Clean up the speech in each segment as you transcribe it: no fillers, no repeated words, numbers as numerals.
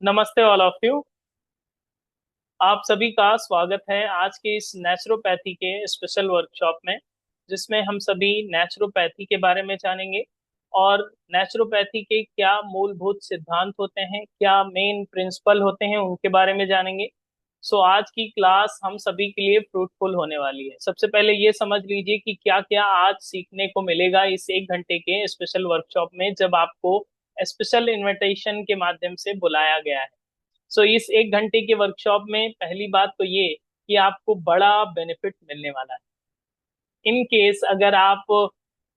नमस्ते all of you. आप सभी का स्वागत है आज के इस नेचुरोपैथी के स्पेशल वर्कशॉप में, जिसमें हम सभी नेचुरोपैथी के बारे में जानेंगे और नेचुरोपैथी के क्या मूलभूत सिद्धांत होते हैं, क्या मेन प्रिंसिपल होते हैं, उनके बारे में जानेंगे। सो आज की क्लास हम सभी के लिए फ्रूटफुल होने वाली है। सबसे पहले ये समझ लीजिए कि क्या क्या आज सीखने को मिलेगा इस 1 घंटे के स्पेशल वर्कशॉप में, जब आपको स्पेशल इनविटेशन के माध्यम से बुलाया गया है। सो इस 1 घंटे के वर्कशॉप में पहली बात तो ये कि आपको बड़ा बेनिफिट मिलने वाला है। इन केस अगर आप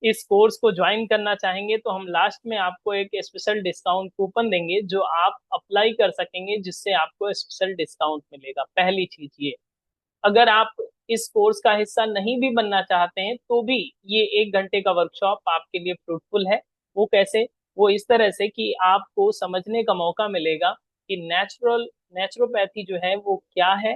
इस कोर्स को ज्वाइन करना चाहेंगे तो हम लास्ट में आपको एक स्पेशल डिस्काउंट कूपन देंगे जो आप अप्लाई कर सकेंगे, जिससे आपको स्पेशल डिस्काउंट मिलेगा। पहली चीज ये, अगर आप इस कोर्स का हिस्सा नहीं भी बनना चाहते हैं तो भी ये 1 घंटे का वर्कशॉप आपके लिए फ्रूटफुल है। वो कैसे? वो इस तरह से कि आपको समझने का मौका मिलेगा कि नेचुरोपैथी जो है वो क्या है,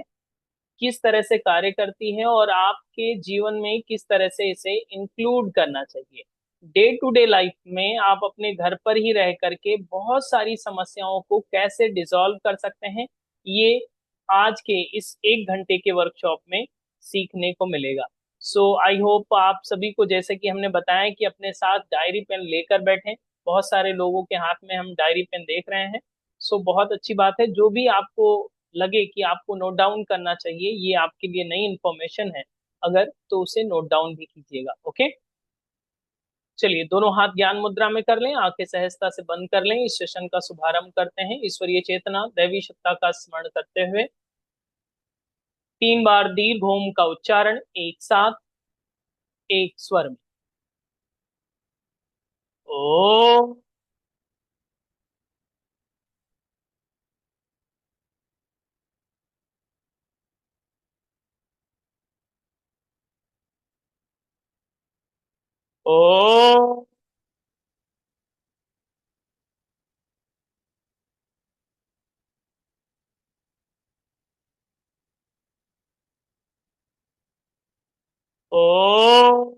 किस तरह से कार्य करती है और आपके जीवन में किस तरह से इसे इंक्लूड करना चाहिए। डे टू डे लाइफ में आप अपने घर पर ही रह करके बहुत सारी समस्याओं को कैसे डिसॉल्व कर सकते हैं, ये आज के इस 1 घंटे के वर्कशॉप में सीखने को मिलेगा। सो आई होप आप सभी को, जैसे कि हमने बताया, कि अपने साथ डायरी पेन लेकर बैठें। बहुत सारे लोगों के हाथ में हम डायरी पेन देख रहे हैं। सो बहुत अच्छी बात है। जो भी आपको लगे कि आपको नोट डाउन करना चाहिए, ये आपके लिए नई इंफॉर्मेशन है अगर, तो उसे नोट डाउन भी कीजिएगा। ओके, चलिए दोनों हाथ ज्ञान मुद्रा में कर लें, आंखें सहजता से बंद कर लें। इस सेशन का शुभारंभ करते हैं ईश्वरीय चेतना दैवी सत्ता का स्मरण करते हुए। 3 बार दीर्घ ओम का उच्चारण एक साथ, एक स्वर में। ओ, ओ। ओ,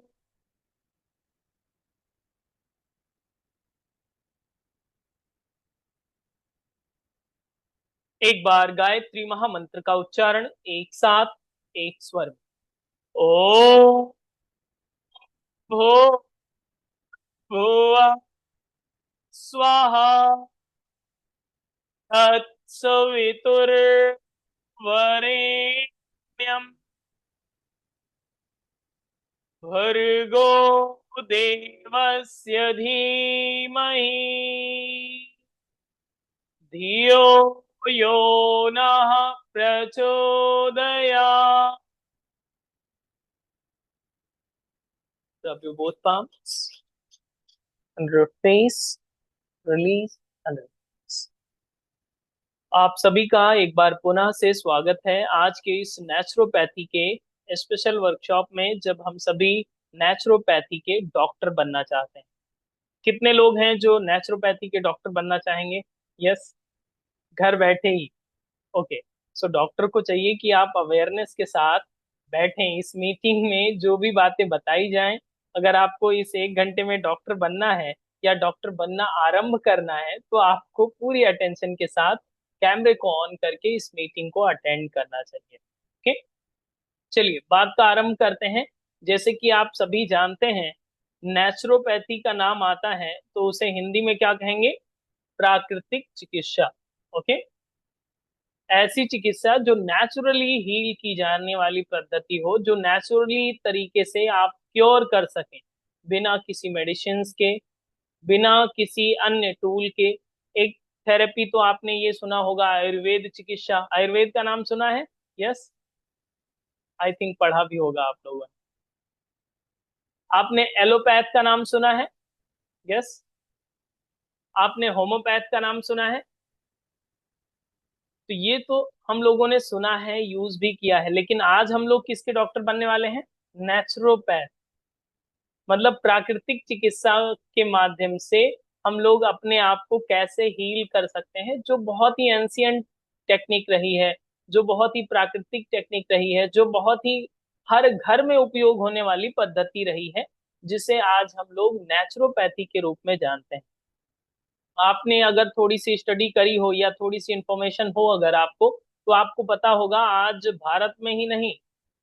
एक बार गायत्री महामंत्र का उच्चारण एक साथ, एक स्वर में। ओ, भो, भुवा, स्वाहा, तत्सवितुर्वरेण्यं भर्गो देवस्य धीमहि धियो यो नः प्रचोदयात्। Rub your both palms under your face, release under your face. आप सभी का एक बार पुनः से स्वागत है आज के इस नेचुरोपैथी के स्पेशल वर्कशॉप में, जब हम सभी नेचुरोपैथी के डॉक्टर बनना चाहते हैं। कितने लोग हैं जो नेचुरोपैथी के डॉक्टर बनना चाहेंगे? यस, घर बैठे ही। ओके, सो डॉक्टर को चाहिए कि आप अवेयरनेस के साथ बैठें इस मीटिंग में। जो भी बातें बताई जाएं, अगर आपको इस 1 घंटे में डॉक्टर बनना है या डॉक्टर बनना आरंभ करना है, तो आपको पूरी अटेंशन के साथ कैमरे को ऑन करके इस मीटिंग को अटेंड करना चाहिए। ओके, चलिए बात का आरंभ करते हैं। जैसे कि आप सभी जानते हैं, नेचुरोपैथी का नाम आता है तो उसे हिंदी में क्या कहेंगे? प्राकृतिक चिकित्सा। ओके, ऐसी चिकित्सा जो नेचुरली हील की जाने वाली पद्धति हो, जो नेचुरली तरीके से आप क्योर कर सकें, बिना किसी मेडिसिन के, बिना किसी अन्य टूल के। एक थेरेपी तो आपने ये सुना होगा, आयुर्वेद चिकित्सा। आयुर्वेद का नाम सुना है? यस, आई थिंक पढ़ा भी होगा आप लोगों ने। आपने एलोपैथ का नाम सुना है? यस। आपने होम्योपैथ का नाम सुना है? तो ये तो हम लोगों ने सुना है, यूज भी किया है, लेकिन आज हम लोग किसके डॉक्टर बनने वाले हैं? नेचुरोपैथ। मतलब प्राकृतिक चिकित्सा के माध्यम से हम लोग अपने आप को कैसे हील कर सकते हैं, जो बहुत ही एंशियंट टेक्निक रही है, जो बहुत ही प्राकृतिक टेक्निक रही है, जो बहुत ही हर घर में उपयोग होने वाली पद्धति रही है, जिसे आज हम लोग नेचुरोपैथी के रूप में जानते हैं। आपने अगर थोड़ी सी स्टडी करी हो या थोड़ी सी इंफॉर्मेशन हो अगर आपको, तो आपको पता होगा आज भारत में ही नहीं,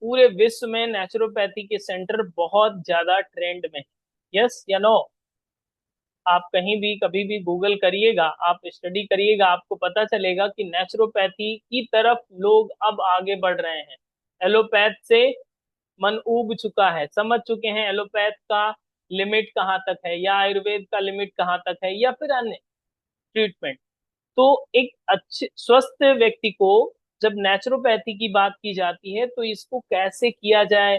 पूरे विश्व में नेचुरोपैथी के सेंटर बहुत ज्यादा ट्रेंड में। यस या नो? आप कहीं भी कभी भी गूगल करिएगा, आप स्टडी करिएगा, आपको पता चलेगा कि नेचुरोपैथी की तरफ लोग अब आगे बढ़ रहे हैं। एलोपैथ से मन ऊब चुका है, समझ चुके हैं एलोपैथ का लिमिट कहाँ तक है, या आयुर्वेद का लिमिट कहाँ तक है, या फिर अन्य ट्रीटमेंट। तो एक अच्छे स्वस्थ व्यक्ति को जब नेचुरोपैथी की बात की जाती है तो इसको कैसे किया जाए,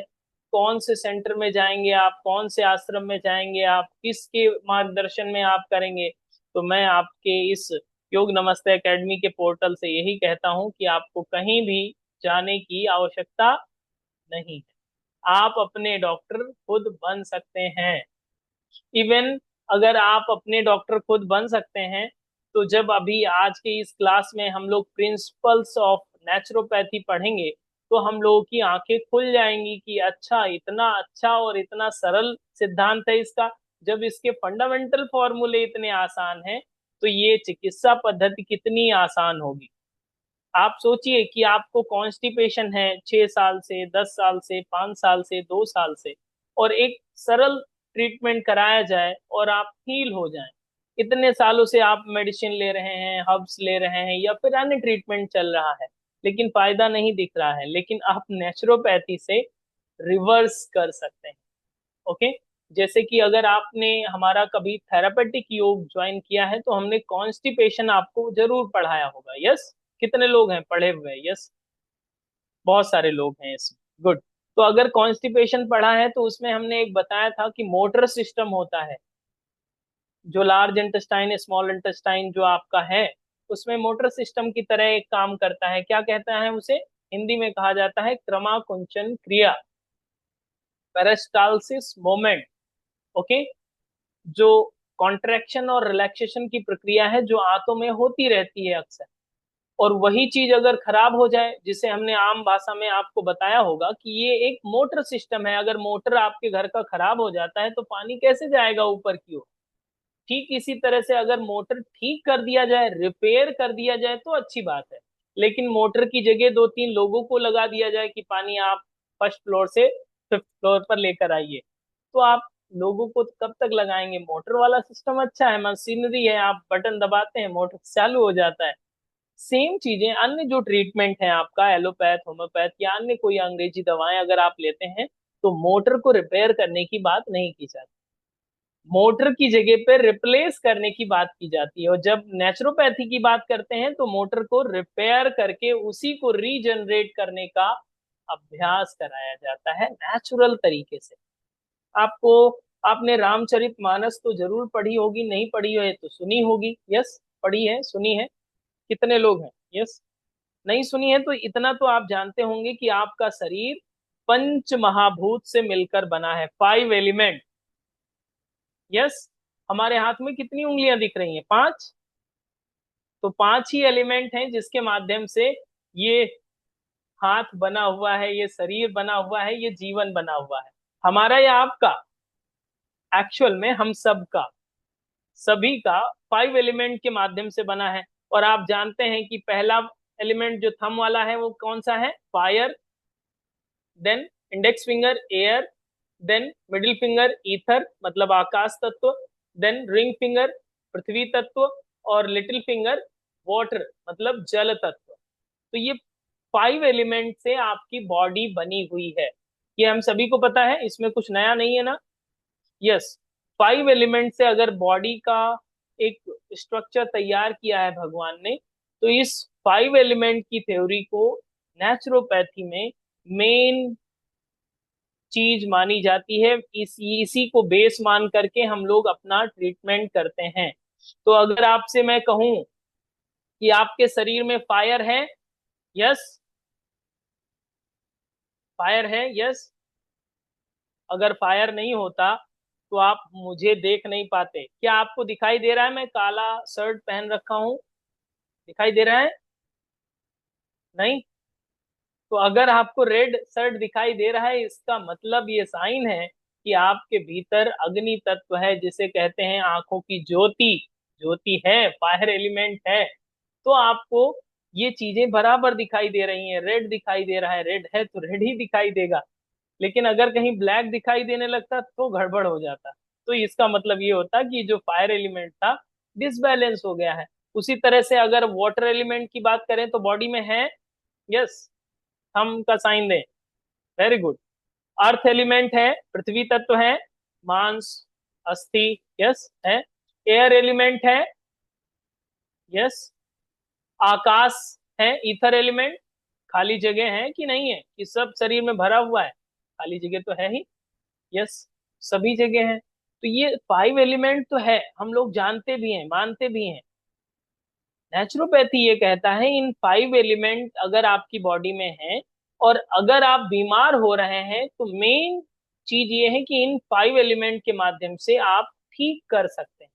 कौन से सेंटर में जाएंगे आप, कौन से आश्रम में जाएंगे आप, किसके मार्गदर्शन में आप करेंगे, तो मैं आपके इस योग नमस्ते एकेडमी के पोर्टल से यही कहता हूं कि आपको कहीं भी जाने की आवश्यकता नहीं है। आप अपने डॉक्टर खुद बन सकते हैं। इवन अगर आप अपने डॉक्टर खुद बन सकते हैं, तो जब अभी आज के इस क्लास में हम लोग प्रिंसिपल्स ऑफ नेचुरोपैथी पढ़ेंगे, तो हम लोगों की आंखें खुल जाएंगी कि अच्छा, इतना अच्छा और इतना सरल सिद्धांत है इसका। जब इसके फंडामेंटल फॉर्मूले इतने आसान हैं, तो ये चिकित्सा पद्धति कितनी आसान होगी। आप सोचिए कि आपको कॉन्स्टिपेशन है 6 साल से, 10 साल से, 5 साल से, 2 साल से, और एक सरल ट्रीटमेंट कराया जाए और आप हील हो जाएं। इतने सालों से आप मेडिसिन ले रहे हैं, हर्ब्स ले रहे हैं, या फिर अन्य ट्रीटमेंट चल रहा है, लेकिन फायदा नहीं दिख रहा है, लेकिन आप नेचुरोपैथी से रिवर्स कर सकते हैं। ओके। जैसे कि अगर आपने हमारा कभी थेरापेटिक योग ज्वाइन किया है, तो हमने कॉन्स्टिपेशन आपको जरूर पढ़ाया होगा। यस? कितने लोग हैं पढ़े हुए? यस, बहुत सारे लोग हैं इसमें। गुड। तो अगर कॉन्स्टिपेशन पढ़ा है तो उसमें हमने एक बताया था कि मोटर सिस्टम होता है, जो लार्ज इंटेस्टाइन स्मॉल इंटेस्टाइन जो आपका है, उसमें मोटर सिस्टम की तरह एक काम करता है। क्या कहता है उसे? हिंदी में कहा जाता है क्रमाकुंचन क्रिया, पेरिस्टालसिस मोमेंट। ओके। जो कॉन्ट्रैक्शन और रिलैक्सेशन की प्रक्रिया है जो आंतों में होती रहती है अक्सर, और वही चीज अगर खराब हो जाए, जिसे हमने आम भाषा में आपको बताया होगा कि ये एक मोटर सिस्टम है, अगर मोटर आपके घर का खराब हो जाता है तो पानी कैसे जाएगा ऊपर की ओर। ठीक इसी तरह से अगर मोटर ठीक कर दिया जाए, रिपेयर कर दिया जाए, तो अच्छी बात है। लेकिन मोटर की जगह 2-3 लोगों को लगा दिया जाए कि पानी आप फर्स्ट फ्लोर से फिफ्थ फ्लोर पर लेकर आइए, तो आप लोगों को कब तक लगाएंगे? मोटर वाला सिस्टम अच्छा है, मशीनरी है, आप बटन दबाते हैं मोटर चालू हो जाता है। सेम चीजें अन्य जो ट्रीटमेंट है आपका एलोपैथ, होम्योपैथ या अन्य कोई अंग्रेजी दवाएं अगर आप लेते हैं, तो मोटर को रिपेयर करने की बात नहीं की जाती, मोटर की जगह पे रिप्लेस करने की बात की जाती है। और जब नेचुरोपैथी की बात करते हैं तो मोटर को रिपेयर करके उसी को रीजनरेट करने का अभ्यास कराया जाता है नेचुरल तरीके से। आपको आपने रामचरितमानस तो जरूर पढ़ी होगी, नहीं पढ़ी है तो सुनी होगी। यस, पढ़ी है, सुनी है? कितने लोग हैं? यस। नहीं सुनी है तो इतना तो आप जानते होंगे कि आपका शरीर पंच महाभूत से मिलकर बना है, 5 एलिमेंट। यस। हमारे हाथ में कितनी उंगलियां दिख रही हैं? 5। तो 5 ही एलिमेंट हैं जिसके माध्यम से ये हाथ बना हुआ है, ये शरीर बना हुआ है, ये जीवन बना हुआ है, हमारा या आपका? एक्चुअल में हम सब का, सभी का 5 एलिमेंट के माध्यम से बना है। और आप जानते हैं कि पहला एलिमेंट जो थंब वाला है वो कौन सा है? Fire. Then index finger air, then middle finger ether मतलब आकाश तत्व, देन रिंग फिंगर पृथ्वी तत्व, और लिटिल फिंगर वाटर मतलब जल तत्व। तो ये 5 एलिमेंट से आपकी बॉडी बनी हुई है, ये हम सभी को पता है, इसमें कुछ नया नहीं है ना? यस। 5 एलिमेंट से अगर बॉडी का एक स्ट्रक्चर तैयार किया है भगवान ने, तो इस 5 एलिमेंट की थ्योरी को नेचुरोपैथी में मेन चीज मानी जाती है। इसी को बेस मान करके हम लोग अपना ट्रीटमेंट करते हैं। तो अगर आपसे मैं कहूं कि आपके शरीर में फायर है, यस, फायर है, यस, अगर फायर नहीं होता तो आप मुझे देख नहीं पाते। क्या आपको दिखाई दे रहा है मैं काला शर्ट पहन रखा हूं? दिखाई दे रहा है? नहीं? तो अगर आपको रेड शर्ट दिखाई दे रहा है, इसका मतलब ये साइन है कि आपके भीतर अग्नि तत्व है, जिसे कहते हैं आंखों की ज्योति। ज्योति है, फायर एलिमेंट है, तो आपको ये चीजें बराबर दिखाई दे रही हैं। रेड दिखाई दे रहा है, रेड है तो रेड ही दिखाई देगा। लेकिन अगर कहीं ब्लैक दिखाई देने लगता तो गड़बड़ हो जाता। तो इसका मतलब ये होता कि जो फायर एलिमेंट था डिसबैलेंस हो गया है। उसी तरह से अगर वाटर एलिमेंट की बात करें तो बॉडी में है, यस, थंब का साइन दें, वेरी गुड। अर्थ एलिमेंट है, पृथ्वी तत्व है, मांस, अस्थि, यस है। एयर एलिमेंट है, यस। आकाश है, ईथर एलिमेंट। खाली जगह है कि नहीं है, कि सब शरीर में भरा हुआ है? खाली जगह तो है ही, यस, सभी जगह है। तो ये 5 एलिमेंट तो है, हम लोग जानते भी हैं, मानते भी हैं। नेचुरोपैथी ये कहता है इन 5 एलिमेंट अगर आपकी बॉडी में है और अगर आप बीमार हो रहे हैं तो मेन चीज ये है कि इन 5 एलिमेंट के माध्यम से आप ठीक कर सकते हैं।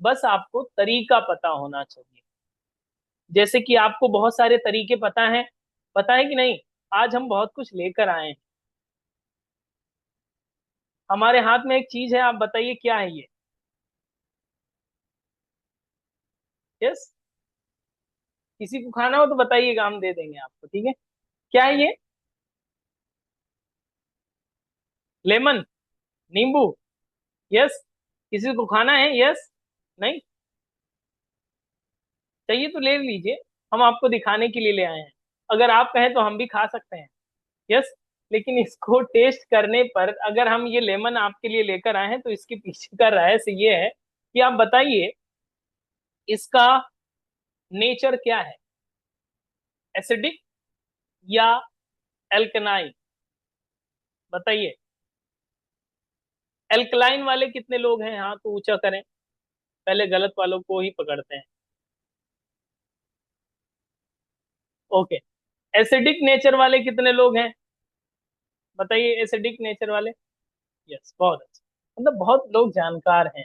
बस आपको तरीका पता होना चाहिए। जैसे कि आपको बहुत सारे तरीके पता है कि नहीं? आज हम बहुत कुछ लेकर आए हैं। हमारे हाथ में एक चीज है, आप बताइए क्या है ये? यस, किसी को खाना हो तो बताइएगा, हम दे देंगे आपको, ठीक है? क्या है ये? लेमन, नींबू, यस। किसी को खाना है? यस, नहीं, चाहिए तो ले लीजिए, हम आपको दिखाने के लिए ले आए हैं। अगर आप कहें तो हम भी खा सकते हैं, यस। लेकिन इसको टेस्ट करने पर अगर हम ये लेमन आपके लिए लेकर आए हैं तो इसके पीछे का रहस्य ये है कि आप बताइए इसका नेचर क्या है, एसिडिक या एल्कनाइन? बताइए। एल्कलाइन वाले कितने लोग हैं, हाँ तो ऊंचा करें। पहले गलत वालों को ही पकड़ते हैं। ओके, एसिडिक नेचर वाले कितने लोग हैं? बताइए, एसिडिक नेचर वाले। यस, बहुत अच्छा, मतलब बहुत लोग जानकार हैं।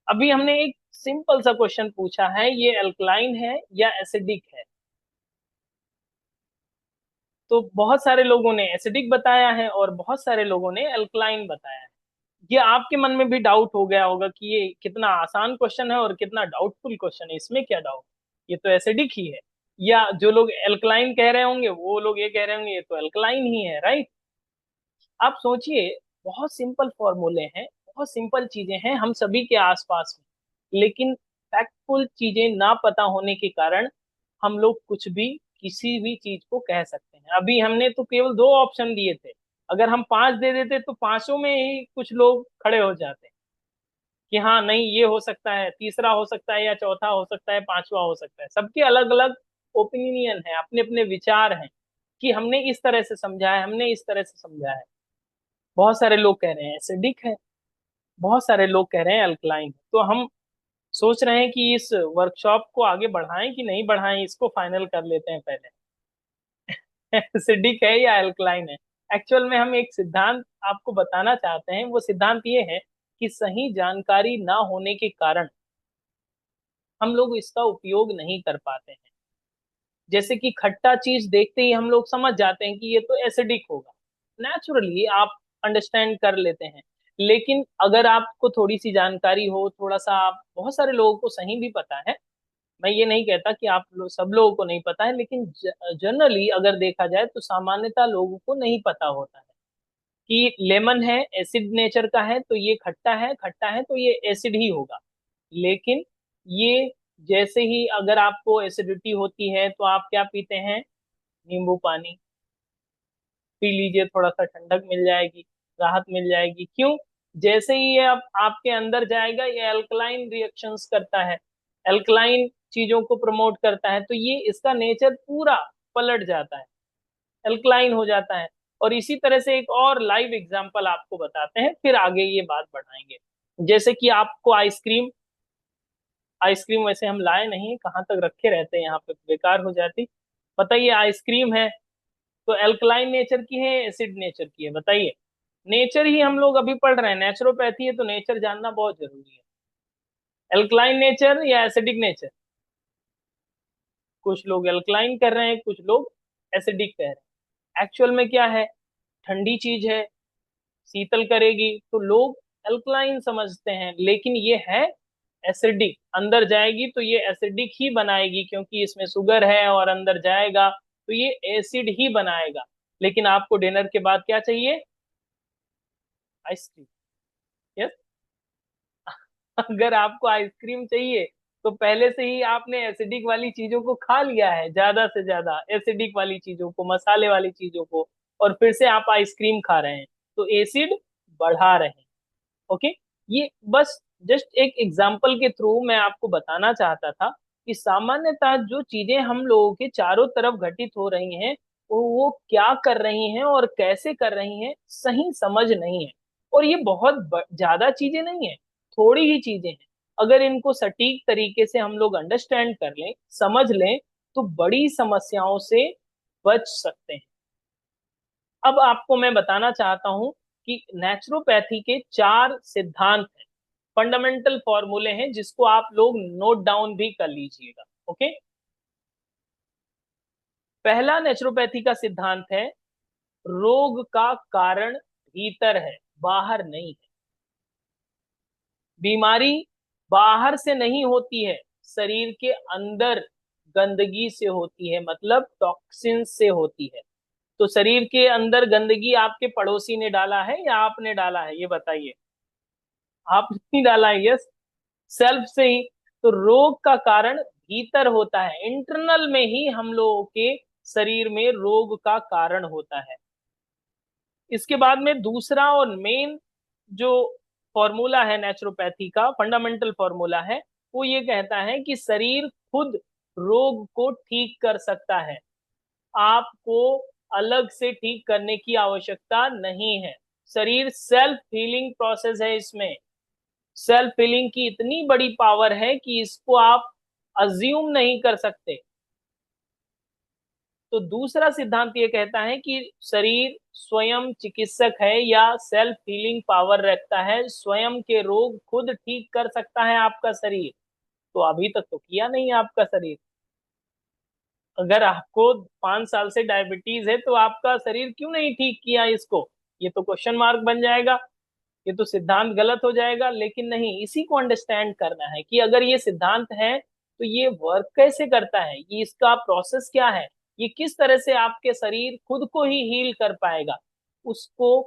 अभी हमने एक सिंपल सा क्वेश्चन पूछा है, ये अल्कलाइन है या एसिडिक है? तो बहुत सारे लोगों ने एसिडिक बताया है और बहुत सारे लोगों ने अल्कलाइन बताया है। ये आपके मन में भी डाउट हो गया होगा कि ये कितना आसान क्वेश्चन है और कितना डाउटफुल क्वेश्चन है, इसमें क्या डाउट, ये तो एसिडिक ही है। या जो लोग एल्कलाइन कह रहे होंगे वो लोग ये कह रहे होंगे ये तो अल्कलाइन ही है, राइट? आप सोचिए, बहुत सिंपल फॉर्मूले हैं, बहुत सिंपल चीजें हैं हम सभी के आसपास में, लेकिन फैक्टफुल चीजें ना पता होने के कारण हम लोग कुछ भी किसी भी चीज को कह सकते हैं। अभी हमने तो केवल 2 ऑप्शन दिए थे, अगर हम 5 दे देते तो पांचों में ही कुछ लोग खड़े हो जाते कि हाँ नहीं ये हो सकता है, तीसरा हो सकता है, या चौथा हो सकता है, पांचवा हो सकता है। सबके अलग अलग ओपिनियन है, अपने अपने विचार हैं कि हमने इस तरह से समझा है, हमने इस तरह से समझा है। बहुत सारे लोग कह रहे हैं एसिडिक है, बहुत सारे लोग कह रहे हैं अल्कलाइन। तो हम सोच रहे हैं कि इस वर्कशॉप को आगे बढ़ाएं कि नहीं बढ़ाएं, इसको फाइनल कर लेते हैं पहले। एसिडिक है या अल्कलाइन है? एक्चुअल में हम एक सिद्धांत आपको बताना चाहते हैं, वो सिद्धांत ये है कि सही जानकारी ना होने के कारण हम लोग इसका उपयोग नहीं कर पाते हैं। जैसे कि खट्टा चीज देखते ही हम लोग समझ जाते हैं कि ये तो एसिडिक होगा, नेचुरली आप अंडरस्टैंड कर लेते हैं। लेकिन अगर आपको थोड़ी सी जानकारी हो, थोड़ा सा, आप, बहुत सारे लोगों को सही भी पता है, मैं ये नहीं कहता कि सब लोगों को नहीं पता है, लेकिन जनरली अगर देखा जाए तो सामान्यतः लोगों को नहीं पता होता है कि लेमन है, एसिड नेचर का है तो ये खट्टा है, खट्टा है तो ये एसिड ही होगा। लेकिन ये, जैसे ही अगर आपको एसिडिटी होती है तो आप क्या पीते हैं? नींबू पानी पी लीजिए, थोड़ा सा ठंडक मिल जाएगी, राहत मिल जाएगी। क्यों? जैसे ही ये अब आपके अंदर जाएगा ये अल्कलाइन रिएक्शंस करता है, अल्कलाइन चीजों को प्रमोट करता है, तो ये इसका नेचर पूरा पलट जाता है, अल्कलाइन हो जाता है। और इसी तरह से एक और लाइव एग्जांपल आपको बताते हैं, फिर आगे ये बात बढ़ाएंगे। जैसे कि आपको आइसक्रीम, आइसक्रीम वैसे हम लाए नहीं, कहाँ तक रखे रहते हैं यहाँ पे, बेकार हो जाती। बताइए, आइसक्रीम है तो एल्कलाइन नेचर की है, एसिड नेचर की है? बताइए। नेचर ही हम लोग अभी पढ़ रहे हैं, नेचुरोपैथी है तो नेचर जानना बहुत जरूरी है। एल्कलाइन नेचर या एसिडिक नेचर? कुछ लोग एल्कलाइन कर रहे हैं, कुछ लोग एसिडिक कह रहे हैं। एक्चुअल में क्या है? ठंडी चीज है, शीतल करेगी तो लोग एल्कलाइन समझते हैं, लेकिन ये है एसिडिक। अंदर जाएगी तो ये एसिडिक ही बनाएगी, क्योंकि इसमें शुगर है, और अंदर जाएगा तो ये एसिड ही बनाएगा। लेकिन आपको डिनर के बाद क्या चाहिए? आइसक्रीम। यस। अगर आपको आइसक्रीम चाहिए तो पहले से ही आपने एसिडिक वाली चीजों को खा लिया है, ज्यादा से ज्यादा एसिडिक वाली चीजों को, मसाले वाली चीजों को, और फिर से आप आइसक्रीम खा रहे हैं, तो एसिड बढ़ा रहे हैं। ओके। ये बस जस्ट एक एग्जाम्पल के थ्रू मैं आपको बताना चाहता था कि सामान्यतः जो चीजें हम लोगों के चारों तरफ घटित हो रही हैं, वो क्या कर रही हैं और कैसे कर रही हैं, सही समझ नहीं है। और ये बहुत ज्यादा चीजें नहीं है, थोड़ी ही चीजें हैं। अगर इनको सटीक तरीके से हम लोग अंडरस्टैंड कर लें, समझ लें, तो बड़ी समस्याओं से बच सकते हैं। अब आपको मैं बताना चाहता हूं कि नेचुरोपैथी के 4 सिद्धांत हैं, फंडामेंटल फॉर्मूले हैं, जिसको आप लोग नोट डाउन भी कर लीजिएगा। ओके। पहला नेचुरोपैथी का सिद्धांत है, रोग का कारण भीतर है, बाहर नहीं है। बीमारी बाहर से नहीं होती है, शरीर के अंदर गंदगी से होती है, मतलब टॉक्सिन से होती है। तो शरीर के अंदर गंदगी आपके पड़ोसी ने डाला है या आपने डाला है, ये बताइए। आपने ही डाला है, यस, सेल्फ से ही। तो रोग का कारण भीतर होता है, इंटरनल में ही हम लोगों के शरीर में रोग का कारण होता है। इसके बाद में दूसरा और मेन जो फॉर्मूला है नेचुरोपैथी का, फंडामेंटल फॉर्मूला है, वो ये कहता है कि शरीर खुद रोग को ठीक कर सकता है, आपको अलग से ठीक करने की आवश्यकता नहीं है। शरीर सेल्फ हीलिंग प्रोसेस है, इसमें सेल्फ हीलिंग की इतनी बड़ी पावर है कि इसको आप अज्यूम नहीं कर सकते। तो दूसरा सिद्धांत ये कहता है कि शरीर स्वयं चिकित्सक है, या सेल्फ हीलिंग पावर रखता है, स्वयं के रोग खुद ठीक कर सकता है आपका शरीर। तो अभी तक तो किया नहीं आपका शरीर। अगर आपको 5 साल से डायबिटीज है तो आपका शरीर क्यों नहीं ठीक किया इसको? ये तो क्वेश्चन मार्क बन जाएगा, ये तो सिद्धांत गलत हो जाएगा। लेकिन नहीं, इसी को अंडरस्टैंड करना है कि अगर ये सिद्धांत है तो ये वर्क कैसे करता है, ये इसका प्रोसेस क्या है, ये किस तरह से आपके शरीर खुद को ही हील कर पाएगा, उसको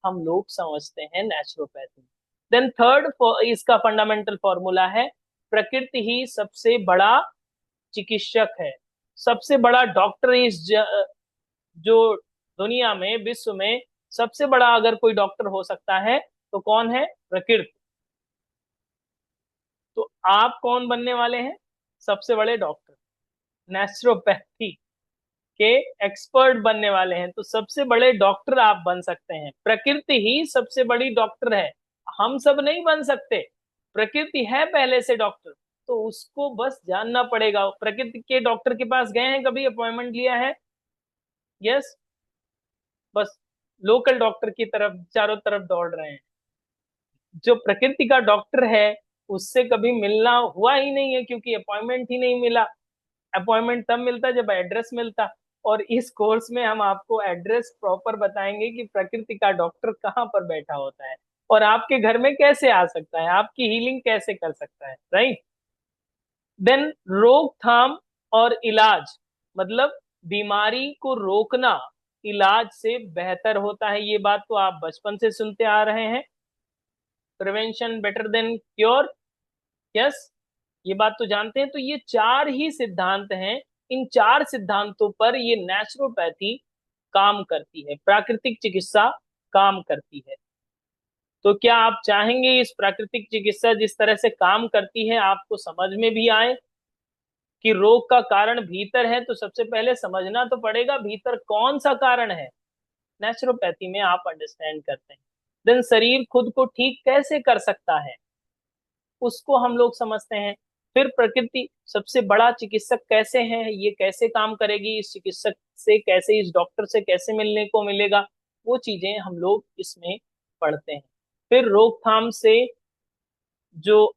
हम लोग समझते हैं नेचुरोपैथी। देन थर्ड इसका फंडामेंटल फॉर्मूला है, प्रकृति ही सबसे बड़ा चिकित्सक है, सबसे बड़ा डॉक्टर जो दुनिया में, विश्व में सबसे बड़ा अगर कोई डॉक्टर हो सकता है तो कौन है? प्रकृति। तो आप कौन बनने वाले हैं? सबसे बड़े डॉक्टर, नेचुरोपैथी के एक्सपर्ट बनने वाले हैं। तो सबसे बड़े डॉक्टर आप बन सकते हैं, प्रकृति ही सबसे बड़ी डॉक्टर है, हम सब नहीं बन सकते। प्रकृति है पहले से डॉक्टर, तो उसको बस जानना पड़ेगा। प्रकृति के डॉक्टर के पास गए हैं कभी, अपॉइंटमेंट लिया है? यस। बस लोकल डॉक्टर की तरफ चारों तरफ दौड़ रहे हैं। जो प्रकृति का डॉक्टर है उससे कभी मिलना हुआ ही नहीं है, क्योंकि अपॉइंटमेंट ही नहीं मिला। अपॉइंटमेंट तब मिलता जब एड्रेस मिलता। और इस कोर्स में हम आपको एड्रेस प्रॉपर बताएंगे कि प्रकृति का डॉक्टर कहाँ पर बैठा होता है, और आपके घर में कैसे आ सकता है, आपकी हीलिंग कैसे कर सकता है। राइट। देन रोकथाम और इलाज, मतलब बीमारी को रोकना इलाज से बेहतर होता है। ये बात तो आप बचपन से सुनते आ रहे हैं, prevention better than cure. Yes, ये बात तो जानते हैं। तो ये 4 ही सिद्धांत हैं, इन 4 सिद्धांतों पर ये नेचुरोपैथी काम करती है, प्राकृतिक चिकित्सा काम करती है। तो क्या आप चाहेंगे इस प्राकृतिक चिकित्सा जिस तरह से काम करती है आपको समझ में भी आए कि रोग का कारण भीतर है? तो सबसे पहले समझना तो पड़ेगा भीतर कौन सा कारण है। नेचुरोपैथी में आप अंडरस्टैंड करते हैं। देन शरीर खुद को ठीक कैसे कर सकता है, उसको हम लोग समझते हैं। फिर प्रकृति सबसे बड़ा चिकित्सक कैसे है, ये कैसे काम करेगी, इस चिकित्सक से कैसे, इस डॉक्टर से कैसे मिलने को मिलेगा, वो चीजें हम लोग इसमें पढ़ते हैं। फिर रोकथाम से जो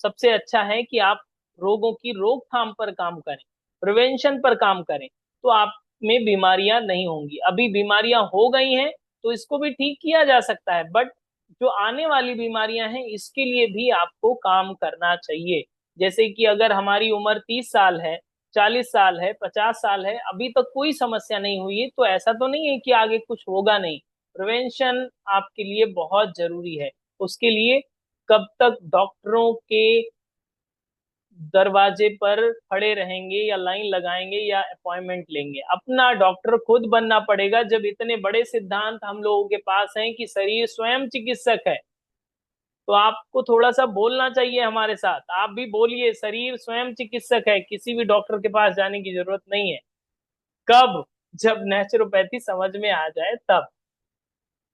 सबसे अच्छा है कि आप रोगों की रोकथाम पर काम करें, प्रिवेंशन पर काम करें, तो आप में बीमारियां नहीं होंगी। अभी बीमारियां हो गई हैं तो इसको भी ठीक किया जा सकता है, बट जो आने वाली बीमारियां हैं इसके लिए भी आपको काम करना चाहिए। जैसे कि अगर हमारी उम्र 30 साल है, 40 साल है, 50 साल है, अभी तक कोई समस्या नहीं हुई है, तो ऐसा तो नहीं है कि आगे कुछ होगा नहीं। प्रिवेंशन आपके लिए बहुत जरूरी है। उसके लिए कब तक डॉक्टरों के दरवाजे पर खड़े रहेंगे या लाइन लगाएंगे या अपॉइंटमेंट लेंगे? अपना डॉक्टर खुद बनना पड़ेगा। जब इतने बड़े सिद्धांत हम लोगों के पास हैं कि शरीर स्वयं चिकित्सक है, तो आपको थोड़ा सा बोलना चाहिए हमारे साथ। आप भी बोलिए, शरीर स्वयं चिकित्सक है, किसी भी डॉक्टर के पास जाने की जरूरत नहीं है। कब? जब नेचुरोपैथी समझ में आ जाए तब।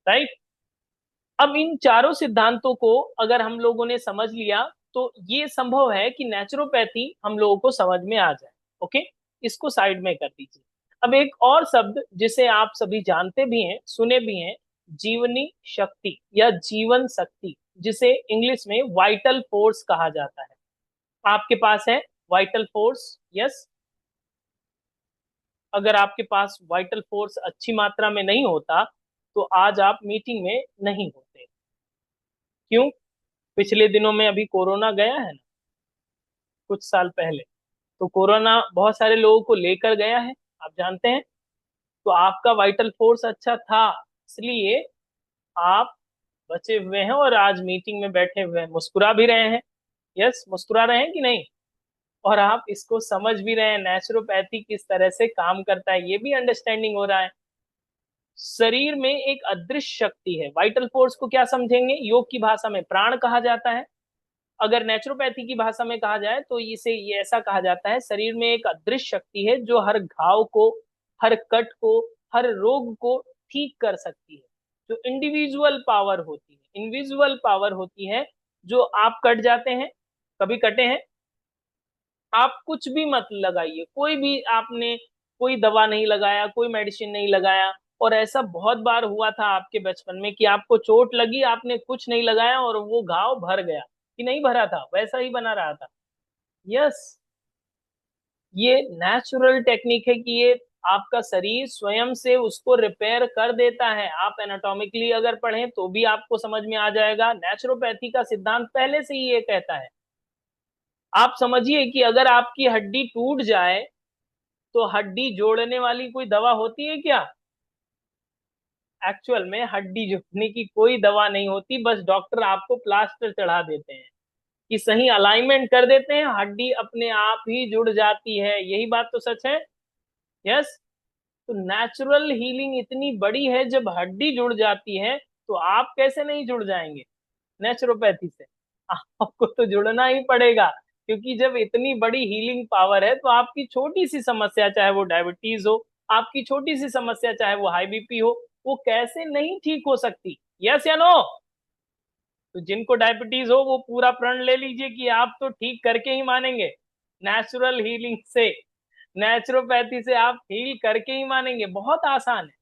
राइट। अब इन चारों सिद्धांतों को अगर हम लोगों ने समझ लिया तो ये संभव है कि नेचुरोपैथी हम लोगों को समझ में आ जाए। ओके, इसको साइड में कर दीजिए। अब एक और शब्द जिसे आप सभी जानते भी हैं, सुने भी हैं, जीवनी शक्ति या जीवन शक्ति, जिसे इंग्लिश में वाइटल फोर्स कहा जाता है। आपके पास है वाइटल फोर्स? यस। अगर आपके पास वाइटल फोर्स अच्छी मात्रा में नहीं होता तो आज आप मीटिंग में नहीं होते। क्यों? पिछले दिनों में अभी कोरोना गया है ना, कुछ साल पहले, तो कोरोना बहुत सारे लोगों को लेकर गया है, आप जानते हैं। तो आपका वाइटल फोर्स अच्छा था, इसलिए आप बचे हुए हैं और आज मीटिंग में बैठे हुए हैं, मुस्कुरा भी रहे हैं। यस, मुस्कुरा रहे हैं कि नहीं? और आप इसको समझ भी रहे हैं, नेचुरोपैथी किस तरह से काम करता है ये भी अंडरस्टैंडिंग हो रहा है। शरीर में एक अदृश्य शक्ति है। वाइटल फोर्स को क्या समझेंगे? योग की भाषा में प्राण कहा जाता है। अगर नेचुरोपैथी की भाषा में कहा जाए तो इसे ये ऐसा कहा जाता है, शरीर में एक अदृश्य शक्ति है जो हर घाव को, हर कट को, हर रोग को ठीक कर सकती है। जो इंडिविजुअल पावर होती है, इनविजुअल पावर होती है। जो आप कट जाते हैं, कभी कटे हैं? आप कुछ भी मत लगाइए, कोई भी आपने कोई दवा नहीं लगाया, कोई मेडिसिन नहीं लगाया, और ऐसा बहुत बार हुआ था आपके बचपन में कि आपको चोट लगी, आपने कुछ नहीं लगाया और वो घाव भर गया, कि नहीं भरा था, वैसा ही बना रहा था। यस, ये नेचुरल टेक्निक है कि ये आपका शरीर स्वयं से उसको रिपेयर कर देता है। आप एनाटॉमिकली अगर पढ़ें तो भी आपको समझ में आ जाएगा। नेचुरोपैथी का सिद्धांत पहले से ही ये कहता है। आप समझिए कि अगर आपकी हड्डी टूट जाए तो हड्डी जोड़ने वाली कोई दवा होती है क्या? एक्चुअल में हड्डी जोड़ने की कोई दवा नहीं होती, बस डॉक्टर आपको प्लास्टर चढ़ा देते हैं कि सही अलाइनमेंट कर देते हैं, हड्डी अपने आप ही जुड़ जाती है। यही बात तो सच है। यस। तो नेचुरल हीलिंग इतनी बड़ी है, जब हड्डी जुड़ जाती है तो आप कैसे नहीं जुड़ जाएंगे नेचुरोपैथी से? आपको तो जुड़ना ही पड़ेगा, क्योंकि जब इतनी बड़ी हीलिंग पावर है तो आपकी छोटी सी समस्या, चाहे वो डायबिटीज हो, आपकी छोटी सी समस्या चाहे वो हाई बीपी हो, वो कैसे नहीं ठीक हो सकती? यस या नो? तो जिनको डायबिटीज हो वो पूरा प्रण ले लीजिए कि आप तो ठीक करके ही मानेंगे। नेचुरल हीलिंग से, नेचुरोपैथी से आप हील करके ही मानेंगे। बहुत आसान है।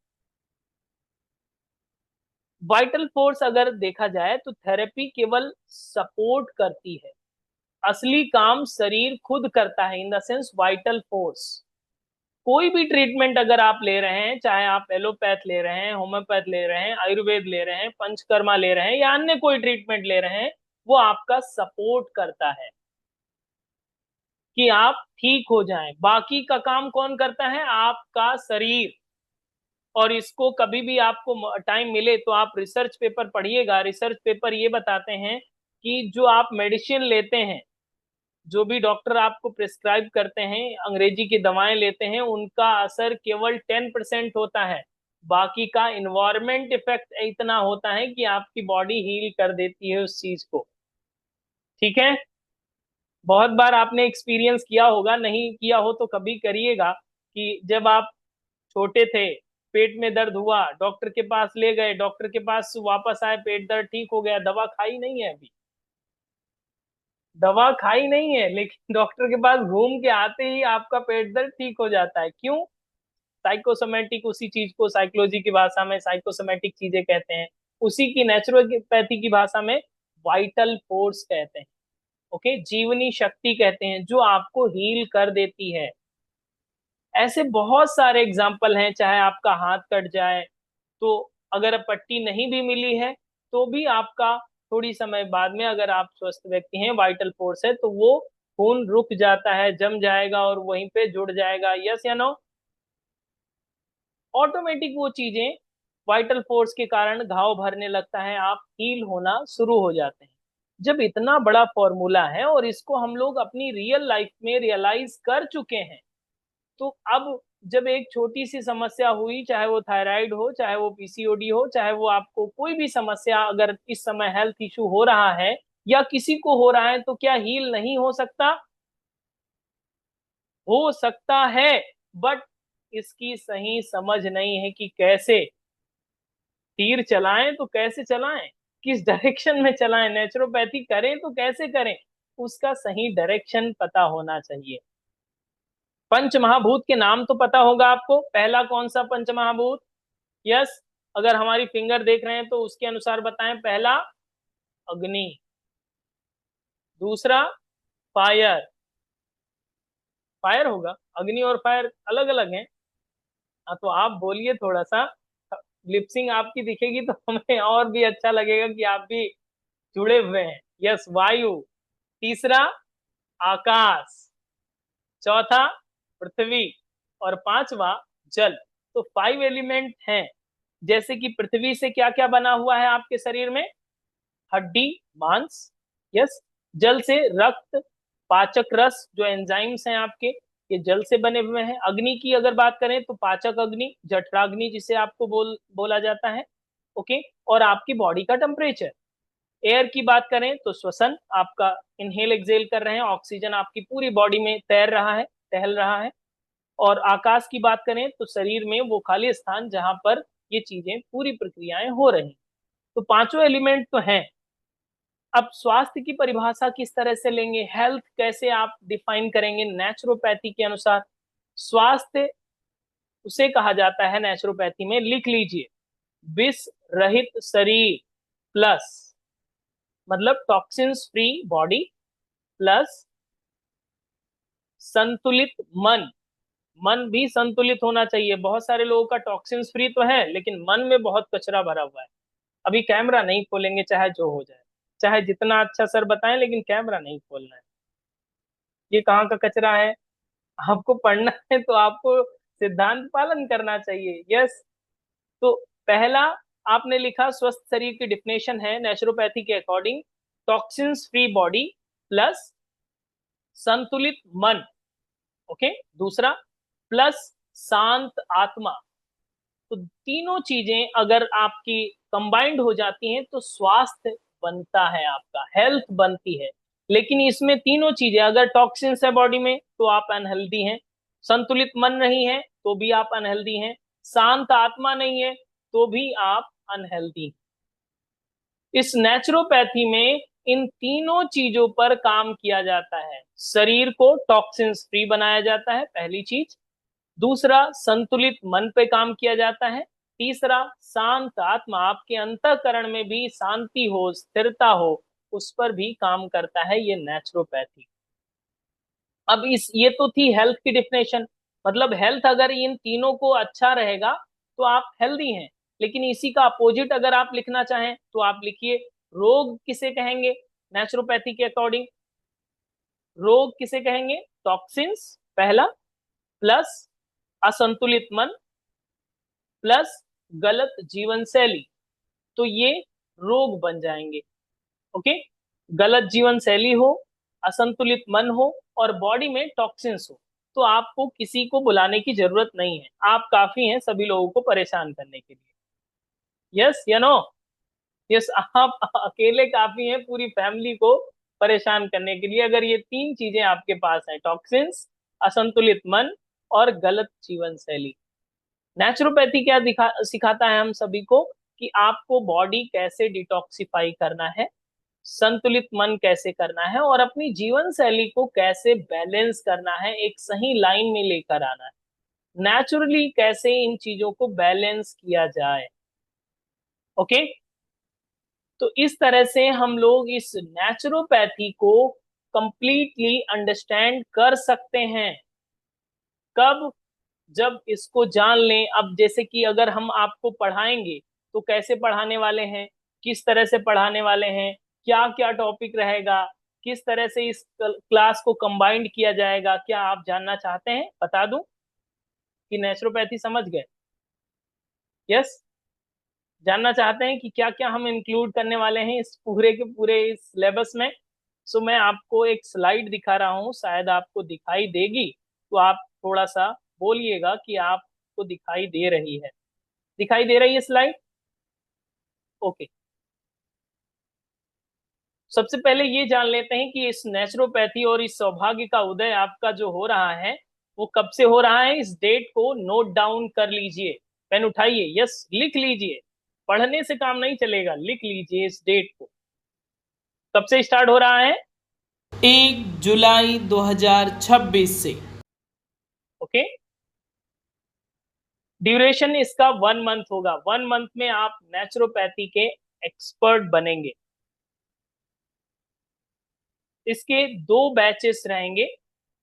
वाइटल फोर्स अगर देखा जाए तो थेरेपी केवल सपोर्ट करती है, असली काम शरीर खुद करता है। In the sense vital force, कोई भी ट्रीटमेंट अगर आप ले रहे हैं, चाहे आप एलोपैथ ले रहे हैं, होम्योपैथ ले रहे हैं, आयुर्वेद ले रहे हैं, पंचकर्मा ले रहे हैं या अन्य कोई ट्रीटमेंट ले रहे हैं, वो आपका सपोर्ट करता है कि आप ठीक हो जाएं। बाकी का काम कौन करता है? आपका शरीर। और इसको कभी भी आपको टाइम मिले तो आप रिसर्च पेपर पढ़िएगा। रिसर्च पेपर ये बताते हैं कि जो आप मेडिसिन लेते हैं, जो भी डॉक्टर आपको प्रिस्क्राइब करते हैं, अंग्रेजी की दवाएं लेते हैं, उनका असर केवल 10% होता है। बाकी का इन्वायरमेंट इफेक्ट इतना होता है कि आपकी बॉडी हील कर देती है उस चीज को। ठीक है? बहुत बार आपने एक्सपीरियंस किया होगा, नहीं किया हो तो कभी करिएगा, कि जब आप छोटे थे, पेट में दर्द हुआ, डॉक्टर के पास ले गए, डॉक्टर के पास वापस आए, पेट दर्द ठीक हो गया, दवा खाई नहीं है अभी, दवा खाई नहीं है, लेकिन डॉक्टर के पास घूम के आते ही आपका पेट दर्द ठीक हो जाता है। क्यों? साइकोसोमेटिक, उसी चीज को साइकोलॉजी की भाषा में साइकोसोमेटिक चीजें कहते हैं, उसी की नेचुरोपैथी की भाषा में वाइटल फोर्स कहते हैं। ओके, जीवनी शक्ति कहते हैं, जो आपको हील कर देती है। ऐसे बहुत सारे एग्जाम्पल हैं। चाहे आपका हाथ कट जाए तो अगर पट्टी नहीं भी मिली है तो भी आपका थोड़ी समय बाद में, अगर आप स्वस्थ व्यक्ति हैं, वाइटल फोर्स है, तो वो खून रुक जाता है, जम जाएगा और वहीं पे जुड़ जाएगा। यस या नो? ऑटोमेटिक वो चीजें वाइटल फोर्स के कारण घाव भरने लगता है, आप हील होना शुरू हो जाते हैं। जब इतना बड़ा फॉर्मूला है और इसको हम लोग अपनी रियल लाइफ में रियलाइज कर चुके हैं, तो अब जब एक छोटी सी समस्या हुई, चाहे वो थायराइड हो, चाहे वो पीसीओडी हो, चाहे वो आपको कोई भी समस्या अगर इस समय हेल्थ इशू हो रहा है या किसी को हो रहा है, तो क्या हील नहीं हो सकता? हो सकता है, बट इसकी सही समझ नहीं है कि कैसे तीर चलाएं तो कैसे चलाएं, किस डायरेक्शन में चलाएं, नेचुरोपैथी करें तो कैसे करें, उसका सही डायरेक्शन पता होना चाहिए। पंच महाभूत के नाम तो पता होगा आपको। पहला कौन सा पंच महाभूत? यस, अगर हमारी फिंगर देख रहे हैं तो उसके अनुसार बताएं। पहला अग्नि, दूसरा फायर। फायर होगा, अग्नि और फायर अलग अलग हैं। हाँ, तो आप बोलिए थोड़ा सा, लिपसिंग आपकी दिखेगी तो हमें और भी अच्छा लगेगा कि आप भी जुड़े हुए हैं। यस, वायु। तीसरा आकाश। चौथा पृथ्वी। और पांचवा जल। तो 5 एलिमेंट हैं। जैसे कि पृथ्वी से क्या क्या बना हुआ है आपके शरीर में? हड्डी, मांस। यस। जल से रक्त, पाचक रस, जो एंजाइम्स हैं आपके, ये जल से बने हुए हैं। अग्नि की अगर बात करें तो पाचक अग्नि, जठराग्नि जिसे आपको बोला जाता है। ओके। और आपकी बॉडी का टेम्परेचर। एयर की बात करें तो श्वसन, आपका इनहेल एक्सेल कर रहे हैं, ऑक्सीजन आपकी पूरी बॉडी में तैर रहा है, टहल रहा है। और आकाश की बात करें तो शरीर में वो खाली स्थान जहां पर ये चीजें, पूरी प्रक्रियाएं हो रही। तो पांचों एलिमेंट तो हैं। अब स्वास्थ्य की परिभाषा किस तरह से लेंगे, हेल्थ कैसे आप डिफाइन करेंगे नेचुरोपैथी के अनुसार? स्वास्थ्य उसे कहा जाता है नेचुरोपैथी में, लिख लीजिए, विष रहित शरीर प्लस, मतलब टॉक्सिन्स फ्री बॉडी, प्लस संतुलित मन। मन भी संतुलित होना चाहिए। बहुत सारे लोगों का टॉक्सिन्स फ्री तो है, लेकिन मन में बहुत कचरा भरा हुआ है। अभी कैमरा नहीं खोलेंगे, चाहे जो हो जाए, चाहे जितना अच्छा सर बताएं, लेकिन कैमरा नहीं खोलना है। ये कहाँ का कचरा है? आपको पढ़ना है तो आपको सिद्धांत पालन करना चाहिए। यस। तो पहला आपने लिखा, स्वस्थ शरीर की डिफिनेशन है नेचुरोपैथी के according, toxins free body plus संतुलित मन। ओके। दूसरा, प्लस शांत आत्मा। तो तीनों चीजें अगर आपकी कंबाइंड हो जाती हैं तो स्वास्थ्य बनता है, आपका हेल्थ बनती है। लेकिन इसमें तीनों चीजें, अगर टॉक्सिन्स है बॉडी में तो आप अनहेल्दी हैं, संतुलित मन नहीं है तो भी आप अनहेल्दी हैं, शांत आत्मा नहीं है तो भी आप अनहेल्दी। इस नेचुरोपैथी में इन तीनों चीजों पर काम किया जाता है। शरीर को टॉक्सिन्स फ्री बनाया जाता है, पहली चीज। दूसरा, संतुलित मन पे काम किया जाता है। तीसरा, शांत आत्मा, आपके अंतःकरण में भी शांति हो, स्थिरता हो, उस पर भी काम करता है ये नेचुरोपैथी। अब इस ये तो थी हेल्थ की डिफिनेशन। मतलब हेल्थ, अगर इन तीनों को अच्छा रहेगा तो आप हेल्दी हैं। लेकिन इसी का अपोजिट अगर आप लिखना चाहें तो आप लिखिए, रोग किसे कहेंगे नेचुरोपैथी के अकॉर्डिंग? रोग किसे कहेंगे? टॉक्सिन्स पहला, प्लस असंतुलित मन, प्लस गलत जीवन शैली। तो ये रोग बन जाएंगे। ओके। गलत जीवन शैली हो, असंतुलित मन हो और बॉडी में टॉक्सिन्स हो, तो आपको किसी को बुलाने की जरूरत नहीं है, आप काफी हैं सभी लोगों को परेशान करने के लिए। यस या नो? यस, आप अकेले काफी हैं पूरी फैमिली को परेशान करने के लिए, अगर ये तीन चीजें आपके पास हैं, टॉक्सिन्स, असंतुलित मन और गलत जीवन शैली। नेचुरोपैथी क्या सिखाता है हम सभी को? कि आपको बॉडी कैसे डिटॉक्सिफाई करना है, संतुलित मन कैसे करना है और अपनी जीवन शैली को कैसे बैलेंस करना है, एक सही लाइन में लेकर आना है। नेचुरली कैसे इन चीजों को बैलेंस किया जाए। ओके। तो इस तरह से हम लोग इस नेचुरोपैथी को कंप्लीटली अंडरस्टैंड कर सकते हैं। कब? जब इसको जान लें। अब जैसे कि अगर हम आपको पढ़ाएंगे तो कैसे पढ़ाने वाले हैं? किस तरह से पढ़ाने वाले हैं, क्या क्या टॉपिक रहेगा, किस तरह से इस क्लास को कंबाइंड किया जाएगा, क्या आप जानना चाहते हैं? बता दूं कि नेचुरोपैथी समझ गए? यस, जानना चाहते हैं कि क्या क्या हम इंक्लूड करने वाले हैं इस पूरे के पूरे इस सिलेबस में? सो मैं आपको एक स्लाइड दिखा रहा हूँ, शायद आपको दिखाई देगी, तो आप थोड़ा सा बोलिएगा कि आपको दिखाई दे रही है। दिखाई दे रही है स्लाइड? ओके। सबसे पहले ये जान लेते हैं कि इस नेचुरोपैथी और इस सौभाग्य का उदय आपका जो हो रहा है वो कब से हो रहा है। इस डेट को नोट डाउन कर लीजिए, पेन उठाइए, यस लिख लीजिए। पढ़ने से काम नहीं चलेगा, लिख लीजिए इस डेट को। कब से स्टार्ट हो रहा है? 1 जुलाई 2026 से। ओके, ड्यूरेशन इसका 1 मंथ होगा। 1 मंथ में आप नेचुरोपैथी के एक्सपर्ट बनेंगे। इसके 2 बैचेस रहेंगे,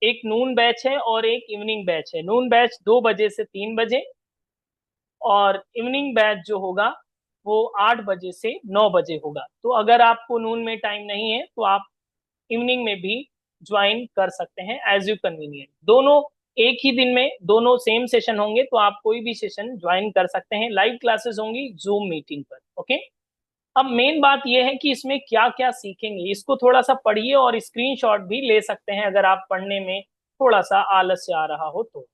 एक नून बैच है और एक इवनिंग बैच है। नून बैच 2 बजे से 3 बजे, और इवनिंग बैच जो होगा वो 8 बजे से 9 बजे होगा। तो अगर आपको नून में टाइम नहीं है तो आप इवनिंग में भी ज्वाइन कर सकते हैं, एज यू कन्वीनियंट। दोनों एक ही दिन में दोनों सेम सेशन होंगे, तो आप कोई भी सेशन ज्वाइन कर सकते हैं। लाइव क्लासेस होंगी जूम मीटिंग पर। ओके, अब मेन बात यह है कि इसमें क्या क्या सीखेंगे, इसको थोड़ा सा पढ़िए और स्क्रीनशॉट भी ले सकते हैं अगर आप पढ़ने में थोड़ा सा आलस्य आ रहा हो तो।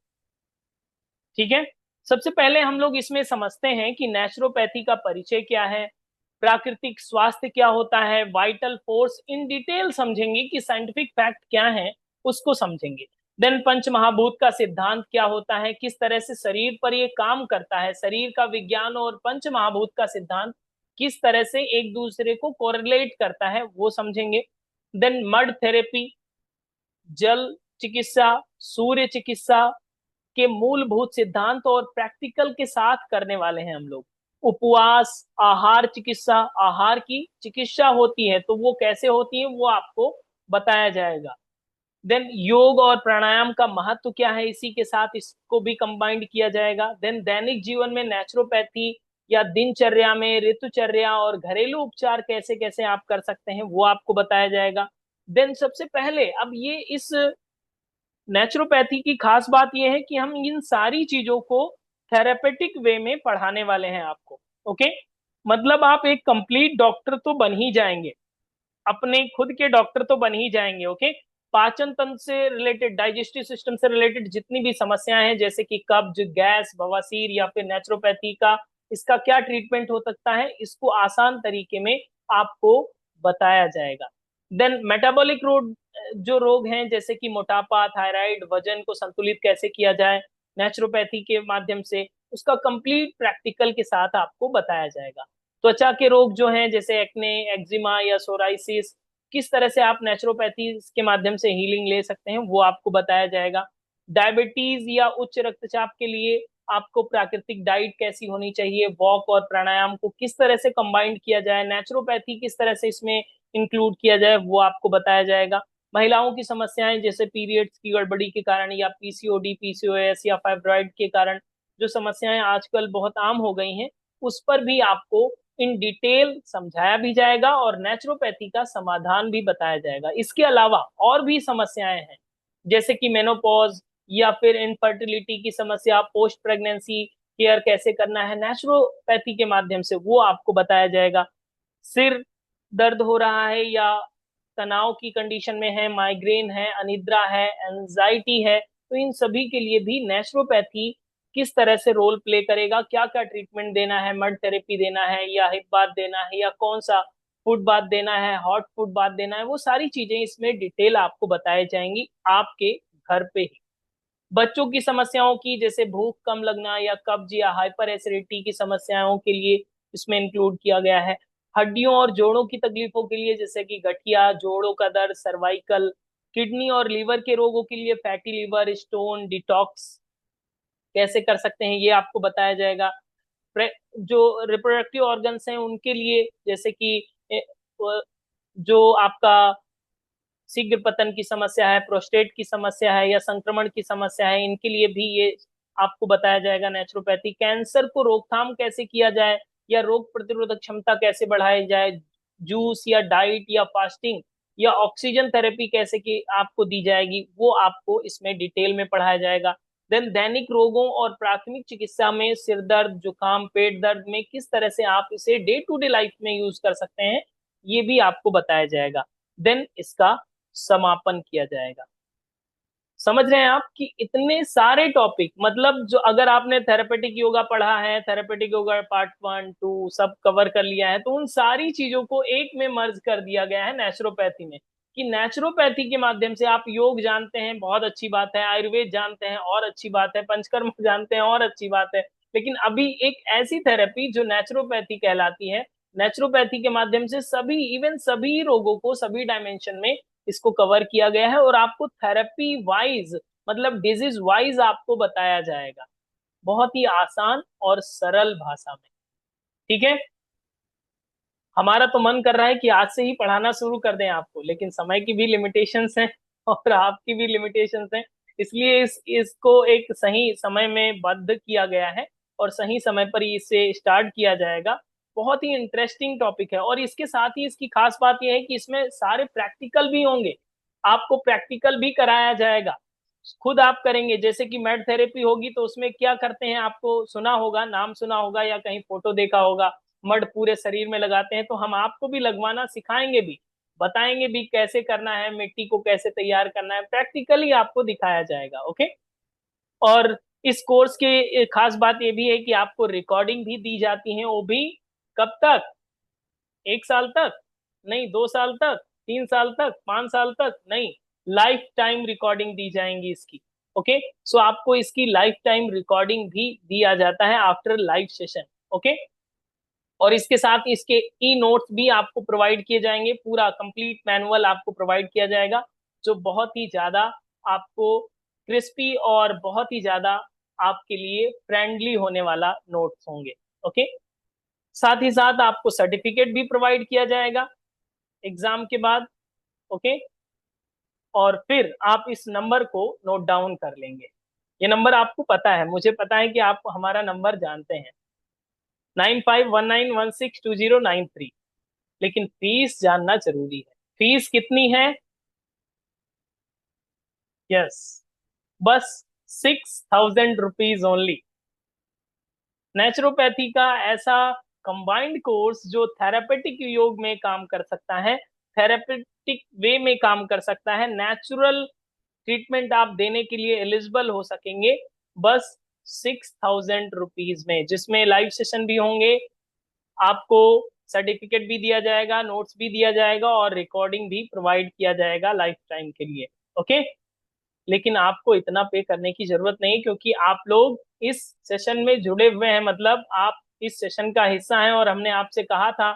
ठीक है, सबसे पहले हम लोग इसमें समझते हैं कि नेचुरोपैथी का परिचय क्या है, प्राकृतिक स्वास्थ्य क्या होता है, वाइटल फोर्स इन डिटेल समझेंगे कि साइंटिफिक फैक्ट क्या है उसको समझेंगे। देन पंच महाभूत का सिद्धांत क्या होता है, किस तरह से शरीर पर ये काम करता है, शरीर का विज्ञान और पंच महाभूत का सिद्धांत किस तरह से एक दूसरे को कोरिलेट करता है वो समझेंगे। देन मड थेरेपी, जल चिकित्सा, सूर्य चिकित्सा के मूलभूत सिद्धांत और प्रैक्टिकल के साथ करने वाले हैं हम लोग। उपवास, आहार चिकित्सा, आहार की चिकित्सा होती है तो वो कैसे होती है वो आपको बताया जाएगा। देन योग और प्राणायाम का महत्व क्या है, इसी के साथ इसको भी कंबाइंड किया जाएगा। देन दैनिक जीवन में नेचुरोपैथी या दिनचर्या में ऋतुचर्या और घरेलू उपचार कैसे कैसे आप कर सकते हैं वो आपको बताया जाएगा। देन सबसे पहले अब ये इस नेचुरोपैथी की खास बात यह है कि हम इन सारी चीजों को थेरेपेटिक वे में पढ़ाने वाले हैं आपको। ओके, मतलब आप एक कंप्लीट डॉक्टर तो बन ही जाएंगे, अपने खुद के डॉक्टर तो बन ही जाएंगे। ओके, पाचन तंत्र से रिलेटेड, डाइजेस्टिव सिस्टम से रिलेटेड जितनी भी समस्याएं हैं जैसे कि कब्ज, गैस, बवासीर या फिर नेचुरोपैथी का इसका क्या ट्रीटमेंट हो सकता है, इसको आसान तरीके में आपको बताया जाएगा। देन मेटाबॉलिक रोग, जो रोग हैं जैसे कि मोटापा, थायराइड, वजन को संतुलित कैसे किया जाए नेचुरोपैथी के माध्यम से, उसका कंप्लीट प्रैक्टिकल के साथ आपको बताया जाएगा। त्वचा के रोग जो हैं जैसे एक्ने, एक्जिमा या सोराइसिस, किस तरह से आप नेचुरोपैथी के माध्यम से हीलिंग ले सकते हैं वो आपको बताया जाएगा। डायबिटीज या उच्च रक्तचाप के लिए आपको प्राकृतिक डाइट कैसी होनी चाहिए, वॉक और प्राणायाम को किस तरह से कंबाइंड किया जाए, नेचुरोपैथी किस तरह से इसमें इंक्लूड किया जाए वो आपको बताया जाएगा। महिलाओं की समस्याएं जैसे पीरियड्स की गड़बड़ी के कारण या पीसीओडी, पीसीओएस या फाइब्रॉइड के कारण जो समस्याएं आजकल बहुत आम हो गई हैं उस पर भी आपको इन डिटेल समझाया भी जाएगा और नेचुरोपैथी का समाधान भी बताया जाएगा। इसके अलावा और भी समस्याएं हैं जैसे कि मेनोपॉज या फिर इनफर्टिलिटी की समस्या, पोस्ट प्रेगनेंसी केयर कैसे करना है नेचुरोपैथी के माध्यम से वो आपको बताया जाएगा। सिर दर्द हो रहा है या तनाव की कंडीशन में है, माइग्रेन है, अनिद्रा है, एंजाइटी है, तो इन सभी के लिए भी नेचुरोपैथी किस तरह से रोल प्ले करेगा, क्या क्या ट्रीटमेंट देना है, मड थेरेपी देना है या हिप बाथ देना है या कौन सा फूड बाथ देना है, हॉट फूड बाथ देना है, वो सारी चीजें इसमें डिटेल आपको बताई जाएंगी आपके घर पे ही। बच्चों की समस्याओं की जैसे भूख कम लगना या कब्ज या हाइपर एसिडिटी की समस्याओं के लिए इसमें इंक्लूड किया गया है। हड्डियों और जोड़ों की तकलीफों के लिए जैसे कि गठिया, जोड़ों का दर्द, सर्वाइकल, किडनी और लीवर के रोगों के लिए फैटी लीवर, स्टोन डिटॉक्स कैसे कर सकते हैं ये आपको बताया जाएगा। जो रिप्रोडक्टिव ऑर्गन्स हैं उनके लिए जैसे कि जो आपका शीघ्र पतन की समस्या है, प्रोस्टेट की समस्या है या संक्रमण की समस्या है, इनके लिए भी ये आपको बताया जाएगा नेचुरोपैथी। कैंसर को रोकथाम कैसे किया जाए, या रोग प्रतिरोधक क्षमता कैसे बढ़ाई जाए, जूस या डाइट या फास्टिंग या ऑक्सीजन थेरेपी कैसे की आपको दी जाएगी, वो आपको इसमें डिटेल में पढ़ाया जाएगा। देन दैनिक रोगों और प्राथमिक चिकित्सा में सिर दर्द, जुकाम, पेट दर्द में किस तरह से आप इसे डे टू डे लाइफ में यूज कर सकते हैं, ये भी आपको बताया जाएगा। देन इसका समापन किया जाएगा। समझ रहे हैं आप कि इतने सारे टॉपिक, मतलब जो अगर आपने थेरेपेटिक योगा पढ़ा है, थेरेपेटिक योगा पार्ट 1 2 सब कवर कर लिया है, तो उन सारी चीजों को एक में मर्ज कर दिया गया है नेचुरोपैथी में। कि नेचुरोपैथी के माध्यम से आप योग जानते हैं, बहुत अच्छी बात है, आयुर्वेद जानते हैं और अच्छी बात है, पंचकर्म जानते हैं और अच्छी बात है, लेकिन अभी एक ऐसी थेरेपी जो नेचुरोपैथी कहलाती है, नेचुरोपैथी के माध्यम से सभी, इवन सभी रोगों को सभी डायमेंशन में इसको कवर किया गया है और आपको थेरेपी वाइज, मतलब डिजीज वाइज आपको बताया जाएगा, बहुत ही आसान और सरल भाषा में। ठीक है, हमारा तो मन कर रहा है कि आज से ही पढ़ाना शुरू कर दें आपको, लेकिन समय की भी लिमिटेशंस हैं और आपकी भी लिमिटेशंस हैं, इसलिए इसको एक सही समय में बद्ध किया गया है और सही समय पर इसे स्टार्ट किया जाएगा। बहुत ही इंटरेस्टिंग टॉपिक है और इसके साथ ही इसकी खास बात यह है कि इसमें सारे प्रैक्टिकल भी होंगे, आपको प्रैक्टिकल भी कराया जाएगा, खुद आप करेंगे। जैसे कि मेड थेरेपी होगी तो उसमें क्या करते हैं, आपको सुना होगा, नाम सुना होगा या कहीं फोटो देखा होगा, मड पूरे शरीर में लगाते हैं, तो हम आपको भी लगवाना सिखाएंगे भी, बताएंगे भी कैसे करना है, मिट्टी को कैसे तैयार करना है, प्रैक्टिकली आपको दिखाया जाएगा। ओके, और इस कोर्स के खास बात ये भी है कि आपको रिकॉर्डिंग भी दी जाती है, वो भी कब तक, 1 साल तक नहीं, 2 साल तक, 3 साल तक, 5 साल तक नहीं, लाइफ टाइम रिकॉर्डिंग दी जाएंगी इसकी। ओके, सो आपको इसकी लाइफ टाइम रिकॉर्डिंग भी दिया जाता है आफ्टर लाइव सेशन। ओके, और इसके साथ इसके ई नोट्स भी आपको प्रोवाइड किए जाएंगे, पूरा कंप्लीट मैनुअल आपको प्रोवाइड किया जाएगा, जो बहुत ही ज्यादा आपको क्रिस्पी और बहुत ही ज्यादा आपके लिए फ्रेंडली होने वाला नोट्स होंगे। ओके, साथ ही साथ आपको सर्टिफिकेट भी प्रोवाइड किया जाएगा एग्जाम के बाद। ओके, और फिर आप इस नंबर को नोट डाउन कर लेंगे, ये नंबर आपको पता है, मुझे पता है कि आप हमारा नंबर जानते हैं, 9519162093। लेकिन फीस जानना जरूरी है, फीस कितनी है? यस, बस 6000 रुपीज ओनली। नेचुरोपैथी का ऐसा कंबाइंड कोर्स जो थेरापेटिक योग में काम कर सकता है, थेरापेटिक वे में काम कर सकता है, नेचुरल ट्रीटमेंट आप देने के लिए एलिजिबल हो सकेंगे, बस 6000 रुपीज में, जिसमें लाइव सेशन भी होंगे, आपको सर्टिफिकेट भी दिया जाएगा, नोट्स भी दिया जाएगा और रिकॉर्डिंग भी प्रोवाइड किया जाएगा लाइफ टाइम के लिए। ओके, लेकिन आपको इतना पे करने की जरूरत नहीं, क्योंकि आप लोग इस सेशन में जुड़े हुए हैं, मतलब आप इस सेशन का हिस्सा हैं, और हमने आपसे कहा था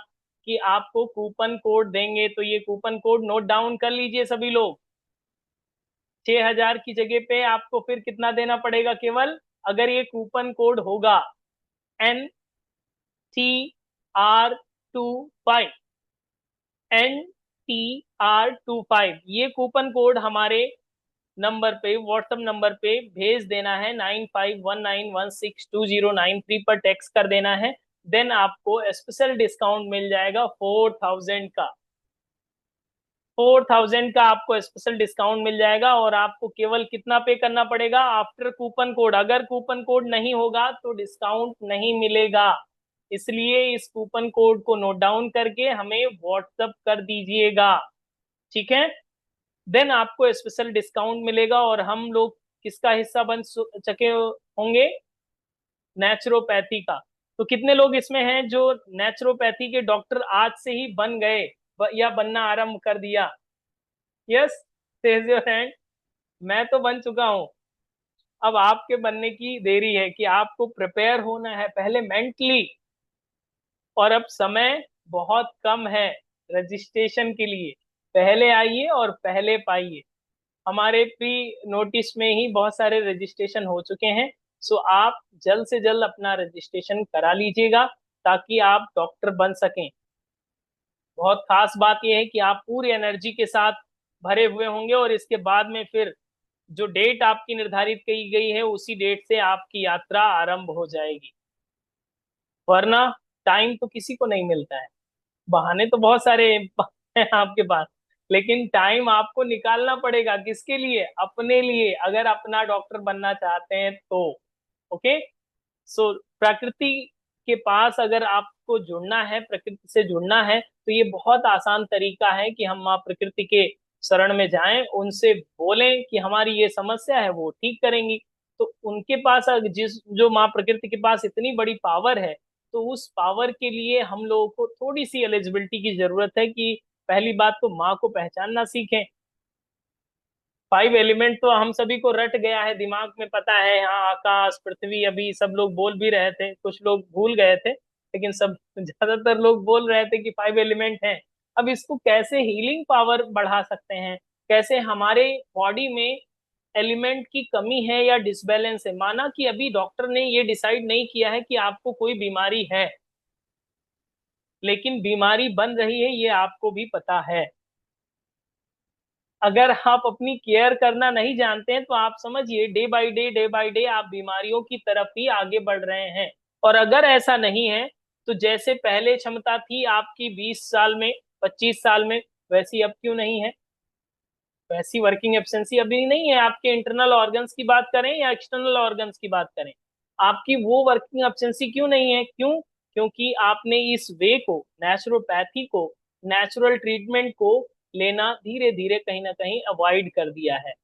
कि आपको कूपन कोड देंगे, तो ये कूपन कोड नोट डाउन कर लीजिए सभी लोग। 6000 की जगह पे आपको फिर कितना देना पड़ेगा, केवल अगर ये कूपन कोड होगा NTR25, NTR25, ये कूपन कोड हमारे नंबर पे, व्हाट्सएप नंबर पे भेज देना है, 9519162093 पर टेक्स्ट कर देना है। देन आपको स्पेशल डिस्काउंट मिल जाएगा 4000 का, 4000 का आपको स्पेशल डिस्काउंट मिल जाएगा। और आपको केवल कितना पे करना पड़ेगा आफ्टर कूपन कोड, अगर कूपन कोड नहीं होगा तो डिस्काउंट नहीं मिलेगा, इसलिए इस कूपन कोड को नोट डाउन करके हमें व्हाट्सएप कर दीजिएगा। ठीक है, देन आपको स्पेशल डिस्काउंट मिलेगा और हम लोग किसका हिस्सा बन सके होंगे, नेचुरोपैथी का। तो कितने लोग इसमें हैं जो नेचुरोपैथी के डॉक्टर आज से ही बन गए या बनना आरंभ कर दिया? Yes, raise your hand. मैं तो बन चुका हूं, अब आपके बनने की देरी है कि आपको प्रिपेयर होना है पहले मेंटली, और अब समय बहुत कम है रजिस्ट्रेशन के लिए, पहले आइए और पहले पाइए। हमारे प्री नोटिस में ही बहुत सारे रजिस्ट्रेशन हो चुके हैं, सो आप जल्द से जल्द अपना रजिस्ट्रेशन करा लीजिएगा ताकि आप डॉक्टर बन सकें। बहुत खास बात यह है कि आप पूरी एनर्जी के साथ भरे हुए होंगे और इसके बाद में फिर जो डेट आपकी निर्धारित की गई है उसी डेट से आपकी यात्रा आरंभ हो जाएगी, वरना टाइम तो किसी को नहीं मिलता है। बहाने तो बहुत सारे हैं आपके पास, लेकिन टाइम आपको निकालना पड़ेगा। किसके लिए? अपने लिए, अगर अपना डॉक्टर बनना चाहते हैं तो। ओके। सो प्रकृति के पास अगर आपको जुड़ना है, प्रकृति से जुड़ना है, तो ये बहुत आसान तरीका है कि हम माँ प्रकृति के शरण में जाएं, उनसे बोलें कि हमारी ये समस्या है, वो ठीक करेंगी। तो उनके पास जो माँ प्रकृति के पास इतनी बड़ी पावर है, तो उस पावर के लिए हम लोगों को थोड़ी सी एलिजिबिलिटी की जरूरत है कि पहली बात तो माँ को पहचानना सीखें। 5 एलिमेंट तो हम सभी को रट गया है दिमाग में, पता है। हाँ, आकाश, पृथ्वी, अभी सब लोग बोल भी रहे थे, कुछ लोग भूल गए थे, लेकिन सब ज्यादातर लोग बोल रहे थे कि 5 एलिमेंट हैं। अब इसको कैसे हीलिंग पावर बढ़ा सकते हैं, कैसे हमारे बॉडी में एलिमेंट की कमी है या डिसबैलेंस है। माना कि अभी डॉक्टर ने ये डिसाइड नहीं किया है कि आपको कोई बीमारी है, लेकिन बीमारी बन रही है ये आपको भी पता है। अगर आप अपनी केयर करना नहीं जानते हैं तो आप समझिए डे बाय डे आप बीमारियों की तरफ ही आगे बढ़ रहे हैं। और अगर ऐसा नहीं है, तो जैसे पहले क्षमता थी आपकी 20 साल में, 25 साल में, वैसी अब क्यों नहीं है? वैसी वर्किंग एफिशिएंसी अभी नहीं है। आपके इंटरनल ऑर्गन्स की बात करें या एक्सटर्नल ऑर्गन्स की बात करें, आपकी वो वर्किंग एफिशिएंसी क्यों नहीं है? क्यों? क्योंकि आपने इस वे को, नेचुरोपैथी को, नेचुरल ट्रीटमेंट को लेना धीरे धीरे कहीं ना कहीं अवॉइड कर दिया है।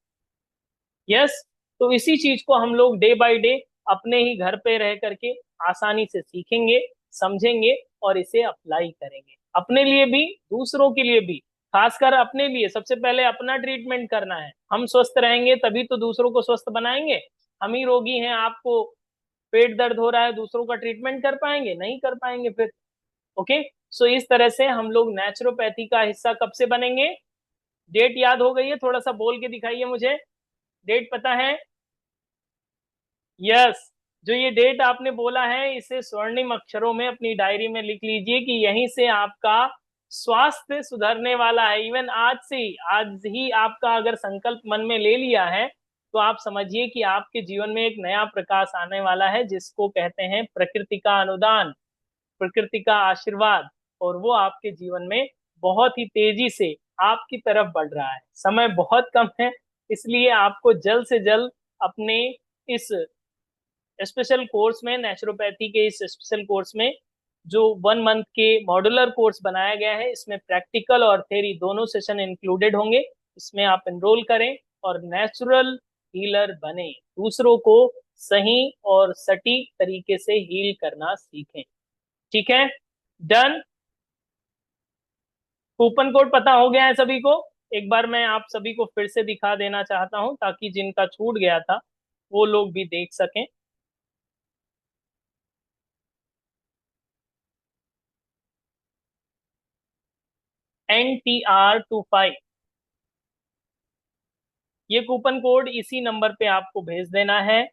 यस। तो इसी चीज को हम लोग डे बाय डे अपने ही घर पे रह करके आसानी से सीखेंगे, समझेंगे और इसे अप्लाई करेंगे, अपने लिए भी, दूसरों के लिए भी। खासकर अपने लिए सबसे पहले अपना ट्रीटमेंट करना है। हम स्वस्थ रहेंगे तभी तो दूसरों को स्वस्थ बनाएंगे। हम ही रोगी हैं, आपको पेट दर्द हो रहा है, दूसरों का ट्रीटमेंट कर पाएंगे? नहीं कर पाएंगे फिर। ओके। सो इस तरह से हम लोग नेचुरोपैथी का हिस्सा कब से बनेंगे? डेट याद हो गई है? थोड़ा सा बोल के दिखाइए मुझे, डेट पता है? यस। जो ये डेट आपने बोला है, इसे स्वर्णिम अक्षरों में अपनी डायरी में लिख लीजिए कि यहीं से आपका स्वास्थ्य सुधरने वाला है। इवन आज से ही, आज ही आपका अगर संकल्प मन में ले लिया है, तो आप समझिए कि आपके जीवन में एक नया प्रकाश आने वाला है, जिसको कहते हैं प्रकृति का अनुदान, प्रकृति का आशीर्वाद। और वो आपके जीवन में बहुत ही तेजी से आपकी तरफ बढ़ रहा है। समय बहुत कम है, इसलिए आपको जल्द से जल्द अपने इस स्पेशल कोर्स में, नेचुरोपैथी के इस स्पेशल कोर्स में, जो 1 मंथ के मॉड्यूलर कोर्स बनाया गया है, इसमें प्रैक्टिकल और थ्योरी दोनों सेशन इंक्लूडेड होंगे। इसमें आप एनरोल करें और नेचुरल हीलर बने, दूसरों को सही और सटीक तरीके से हील करना सीखें। ठीक है, डन। कूपन कोड पता हो गया है सभी को? एक बार मैं आप सभी को फिर से दिखा देना चाहता हूं, ताकि जिनका छूट गया था वो लोग भी देख सकें। NTR25, ये कूपन कोड इसी नंबर पे आपको भेज देना है,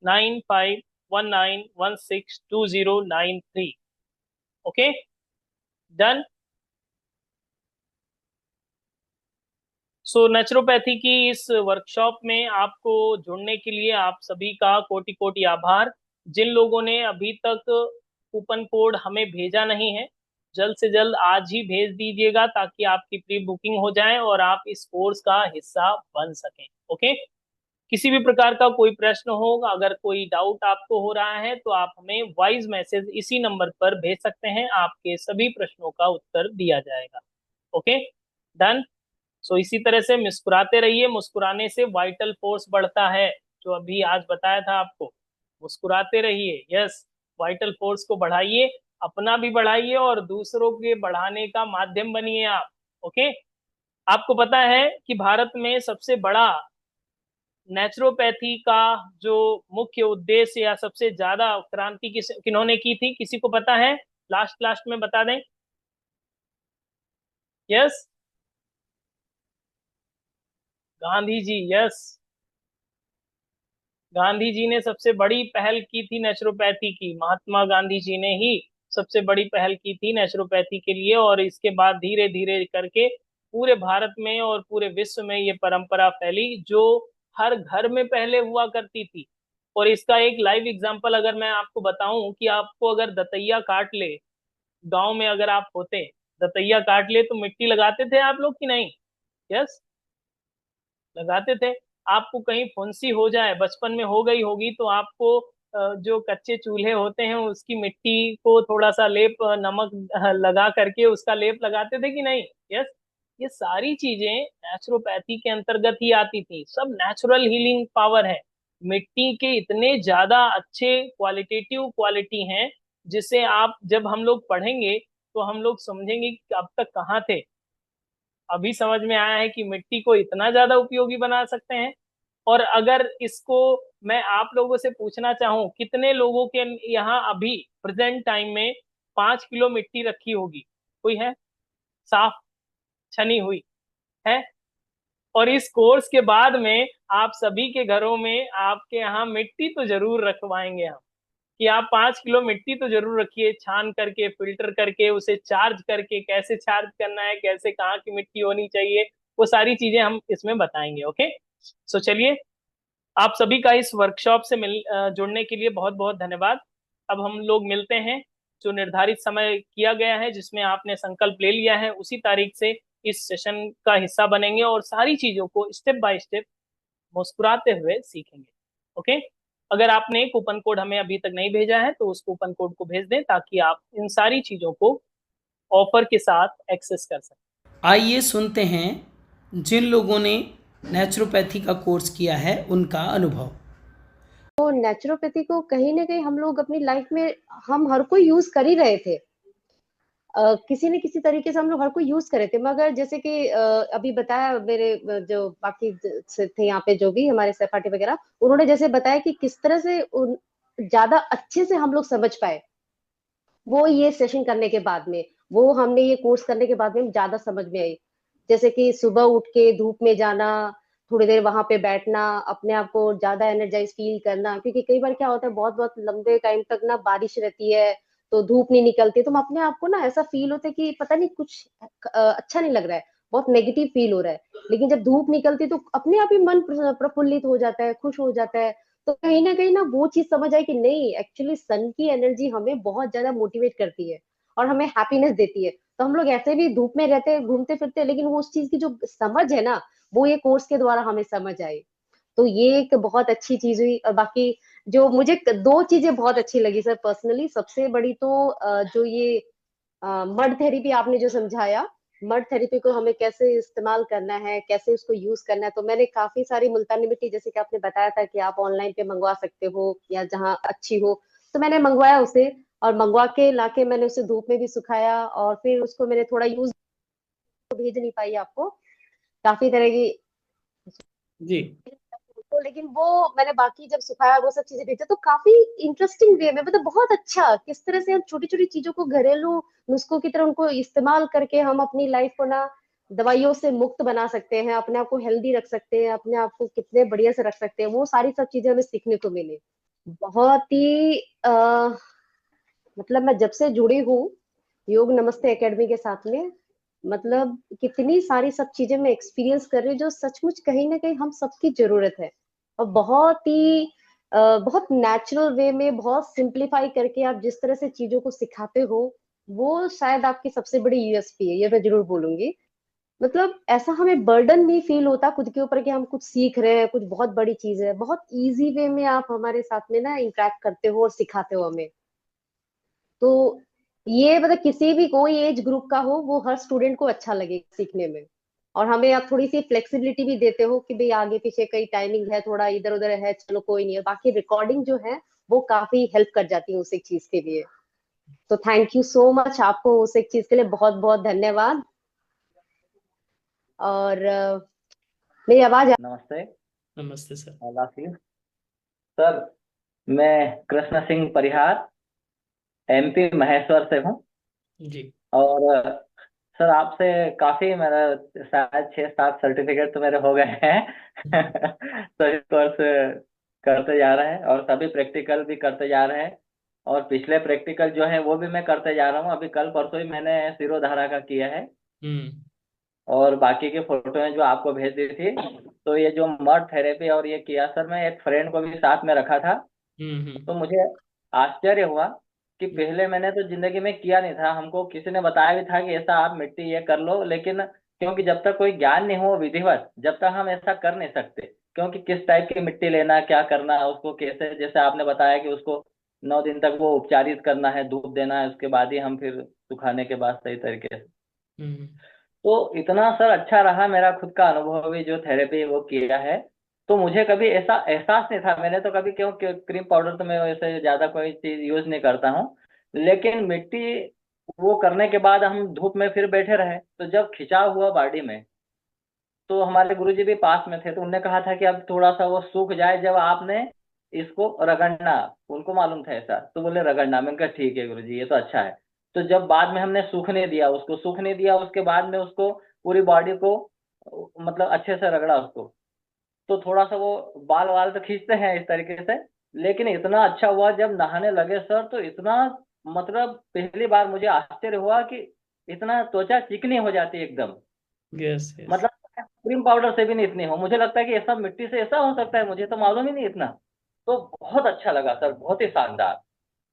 9519162093। Okay, done. सो नेचुरोपैथी की इस वर्कशॉप में आपको जुड़ने के लिए आप सभी का कोटि कोटि आभार। जिन लोगों ने अभी तक कूपन कोड हमें भेजा नहीं है, जल्द से जल्द आज ही भेज दीजिएगा, ताकि आपकी प्री बुकिंग हो जाए और आप इस कोर्स का हिस्सा बन सकें। ओके। किसी भी प्रकार का कोई प्रश्न हो, अगर कोई डाउट आपको हो रहा है, तो आप हमें वॉइस मैसेज इसी नंबर पर भेज सकते हैं, आपके सभी प्रश्नों का उत्तर दिया जाएगा। Okay, done. सो इसी तरह से मुस्कुराते रहिए, मुस्कुराने से वाइटल फोर्स बढ़ता है, जो अभी आज बताया था आपको। मुस्कुराते रहिए, यस, वाइटल फोर्स को बढ़ाइए, अपना भी बढ़ाइए और दूसरों के बढ़ाने का माध्यम बनिए आप। ओके। आपको पता है कि भारत में सबसे बड़ा नेचुरोपैथी का जो मुख्य उद्देश्य या सबसे ज्यादा क्रांति किन्होंने की थी? किसी को पता है? लास्ट लास्ट में बता दें। यस, गांधी जी। यस, गांधी जी ने सबसे बड़ी पहल की थी नेचुरोपैथी की, महात्मा गांधी जी ने ही सबसे बड़ी पहल की थी नेचुरोपैथी के लिए। और इसके बाद धीरे धीरे करके पूरे भारत में और पूरे विश्व में ये परंपरा फैली, जो हर घर में पहले हुआ करती थी और इसका एक लाइव एग्जांपल अगर मैं आपको बताऊं कि आपको अगर दतैया काट ले, गांव में अगर आप होते, दतैया काट ले तो मिट्टी लगाते थे आप लोग कि नहीं? यस, लगाते थे। आपको कहीं फुंसी हो जाए, बचपन में हो गई होगी, तो आपको जो कच्चे चूल्हे होते हैं उसकी मिट्टी को थोड़ा सा लेप, नमक लगा करके उसका लेप लगाते थे कि नहीं? यस। ये सारी चीजें नेचुरोपैथी के अंतर्गत ही आती थी, सब नेचुरल हीलिंग पावर है। मिट्टी के इतने ज्यादा अच्छे क्वालिटेटिव क्वालिटी हैं, जिसे आप जब हम लोग पढ़ेंगे तो हम लोग समझेंगे कि अब तक कहाँ थे। अभी समझ में आया है कि मिट्टी को इतना ज्यादा उपयोगी बना सकते हैं। और अगर इसको मैं आप लोगों से पूछना चाहूं, कितने लोगों के यहाँ अभी प्रेजेंट टाइम में 5 किलो मिट्टी रखी होगी? कोई है? साफ छनी हुई है? और इस कोर्स के बाद में आप सभी के घरों में आपके यहाँ मिट्टी तो जरूर रखवाएंगे हम, कि आप 5 किलो मिट्टी तो जरूर रखिए, छान करके, फिल्टर करके, उसे चार्ज करके, कैसे चार्ज करना है, कैसे कहाँ की मिट्टी होनी चाहिए, वो सारी चीजें हम इसमें बताएंगे। ओके, सो चलिए, आप सभी का इस वर्कशॉप से जुड़ने के लिए बहुत बहुत धन्यवाद। अब हम लोग मिलते हैं, जो निर्धारित समय किया गया है, जिसमें आपने संकल्प ले लिया है, उसी तारीख से इस सेशन का हिस्सा बनेंगे और सारी चीजों को स्टेप बाय स्टेप मुस्कुराते हुए सीखेंगे। ओके, अगर आपने कूपन कोड हमें अभी तक नहीं भेजा है तो उस कूपन कोड को भेज दें, ताकि आप इन सारी चीजों को ऑफर के साथ एक्सेस कर सकें। आइए सुनते हैं जिन लोगों ने नेचुरोपैथी का कोर्स किया है उनका अनुभव। तो नेचुरोपैथी को कहीं ना कहीं हम लोग अपनी लाइफ में हम हर कोई यूज कर ही रहे थे। किसी न किसी तरीके से हम लोग हर कोई यूज कर रहे थे, मगर जैसे कि अभी बताया मेरे जो बाकी से थे यहाँ पे जो भी हमारे सहपाठी वगैरह, उन्होंने जैसे बताया कि किस तरह से ज्यादा अच्छे से हम लोग समझ पाए वो ये सेशन करने के बाद में, वो हमने ये कोर्स करने के बाद में ज्यादा समझ में आई। जैसे कि सुबह उठ के धूप में जाना, थोड़ी देर वहां पे बैठना, अपने आप को ज्यादा एनर्जाइज फील करना, क्योंकि कई बार क्या होता है बहुत बहुत लंबे टाइम तक ना बारिश रहती है तो धूप नहीं निकलती, तो हम अपने आप को ना ऐसा फील होता है कि पता नहीं कुछ अच्छा नहीं लग रहा है, बहुत नेगेटिव फील हो रहा है। लेकिन जब धूप निकलती तो अपने आप ही मन प्रफुल्लित हो जाता है, खुश हो जाता है। तो कहीं ना वो चीज समझ आए कि नहीं, एक्चुअली सन की एनर्जी हमें बहुत ज्यादा मोटिवेट करती है और हमें हैप्पीनेस देती है। तो हम लोग ऐसे भी धूप में रहते हैं, घूमते फिरते हैं, लेकिन वो उस चीज की जो समझ है ना, वो ये कोर्स के द्वारा हमें समझ आई। तो ये एक बहुत अच्छी चीज हुई। और बाकी जो मुझे दो चीजें बहुत अच्छी लगी सर पर्सनली, सबसे बड़ी तो जो ये मड थेरेपी आपने जो समझाया, मड थेरेपी को हमें कैसे इस्तेमाल करना है, कैसे उसको यूज करना है, तो मैंने काफी सारी मुल्तानी मिट्टी, जैसे कि आपने बताया था कि आप ऑनलाइन पे मंगवा सकते हो या जहाँ अच्छी हो, तो मैंने मंगवाया उसे, और मंगवा के लाके मैंने उसे धूप में भी सुखाया, और फिर उसको मैंने थोड़ा यूज, भेज नहीं पाई आपको, काफी तरह की जी तो, लेकिन वो मैंने बाकी जब सुखाया वो सब चीजें भेजा, तो काफी इंटरेस्टिंग वे में, मतलब बहुत अच्छा किस तरह से हम छोटी छोटी चीजों को घरेलू नुस्खों की तरह उनको इस्तेमाल करके हम अपनी लाइफ को ना दवाइयों से मुक्त बना सकते हैं, अपने आप को हेल्दी रख सकते हैं, अपने आप को कितने बढ़िया से रख सकते हैं, वो सारी सब चीजें हमें सीखने को मिली। बहुत ही मतलब मैं जब से जुड़ी हूँ योग नमस्ते एकेडमी के साथ में, मतलब कितनी सारी सब चीजें मैं एक्सपीरियंस कर रही हूँ जो सचमुच कहीं ना कहीं हम सबकी जरूरत है। और बहुत ही बहुत नेचुरल वे में, बहुत सिंप्लीफाई करके आप जिस तरह से चीजों को सिखाते हो, वो शायद आपकी सबसे बड़ी यूएसपी है, ये मैं जरूर बोलूंगी। मतलब ऐसा हमें बर्डन नहीं फील होता खुद के ऊपर कि हम कुछ सीख रहे हैं, कुछ बहुत बड़ी चीज है, बहुत इजी वे में आप हमारे साथ में ना इंटरेक्ट करते हो और सिखाते हो हमें। तो ये मतलब किसी भी कोई एज ग्रुप का हो, वो हर स्टूडेंट को अच्छा लगेगा सीखने में। और हमें आप थोड़ी सी फ्लेक्सिबिलिटी भी देते हो कि भाई आगे पीछे कई टाइमिंग है, थोड़ा इधर उधर है, चलो कोई नहीं है, बाकी रिकॉर्डिंग जो है वो काफी हेल्प कर जाती है उस एक चीज के लिए। तो थैंक यू सो मच, आपको उस एक चीज के लिए बहुत बहुत धन्यवाद। और मेरी आवाज नमस्ते। नमस्ते सर। लासिफ सर, मैं कृष्ण सिंह परिहार, एमपी महेश्वर से हूँ। जी और सर आपसे काफी मेरा शायद 6-7 सर्टिफिकेट तो मेरे हो गए हैं। सभी कोर्स करते जा रहे हैं और सभी प्रैक्टिकल भी करते जा रहे हैं। और पिछले प्रैक्टिकल जो है वो भी मैं करते जा रहा हूँ। अभी कल परसों ही मैंने सिरोधारा का किया है। हम्म और बाकी की फोटोएं जो आपको भेज दी थी। तो ये जो मड थेरेपी और ये किया सर, मैं एक फ्रेंड को भी साथ में रखा था। हम्म। तो मुझे आश्चर्य हुआ कि पहले मैंने तो जिंदगी में किया नहीं था, हमको किसी ने बताया भी था कि ऐसा आप मिट्टी ये कर लो, लेकिन क्योंकि जब तक कोई ज्ञान नहीं हो विधिवत, जब तक हम ऐसा कर नहीं सकते। क्योंकि किस टाइप की मिट्टी लेना, क्या करना है उसको, कैसे, जैसे आपने बताया कि उसको 9 दिन तक वो उपचारित करना है, धूप देना है, उसके बाद ही हम फिर सुखाने के बाद सही तरीके से। हम्म। तो इतना सर अच्छा रहा मेरा खुद का अनुभव भी जो थेरेपी वो किया है। तो मुझे कभी ऐसा एहसास नहीं था, मैंने तो कभी क्यों क्रीम पाउडर तो मैं वैसे ज्यादा कोई चीज यूज नहीं करता हूँ। लेकिन मिट्टी वो करने के बाद हम धूप में फिर बैठे रहे, तो जब खिंचाव हुआ बॉडी में, तो हमारे गुरुजी भी पास में थे, तो उनने कहा था कि अब थोड़ा सा वो सूख जाए जब आपने इसको रगड़ना। उनको मालूम था ऐसा, तो बोले रगड़ना। मैंने कहा ठीक है गुरुजी, ये तो अच्छा है। तो जब बाद में हमने सूखने दिया, उसको सूखने दिया, उसके बाद में उसको पूरी बॉडी को मतलब अच्छे से रगड़ा उसको, तो थोड़ा सा वो बाल वाल तो खींचते हैं इस तरीके से। लेकिन इतना अच्छा हुआ जब नहाने लगे सर, तो इतना मतलब पहली बार मुझे आश्चर्य हुआ कि इतना त्वचा चिकनी हो जाती है एकदम। Yes yes. मतलब क्रीम पाउडर से भी नहीं इतनी हो, मुझे लगता है कि ऐसा मिट्टी से ऐसा हो सकता है, मुझे तो मालूम ही नहीं इतना। तो बहुत अच्छा लगा सर, बहुत ही शानदार।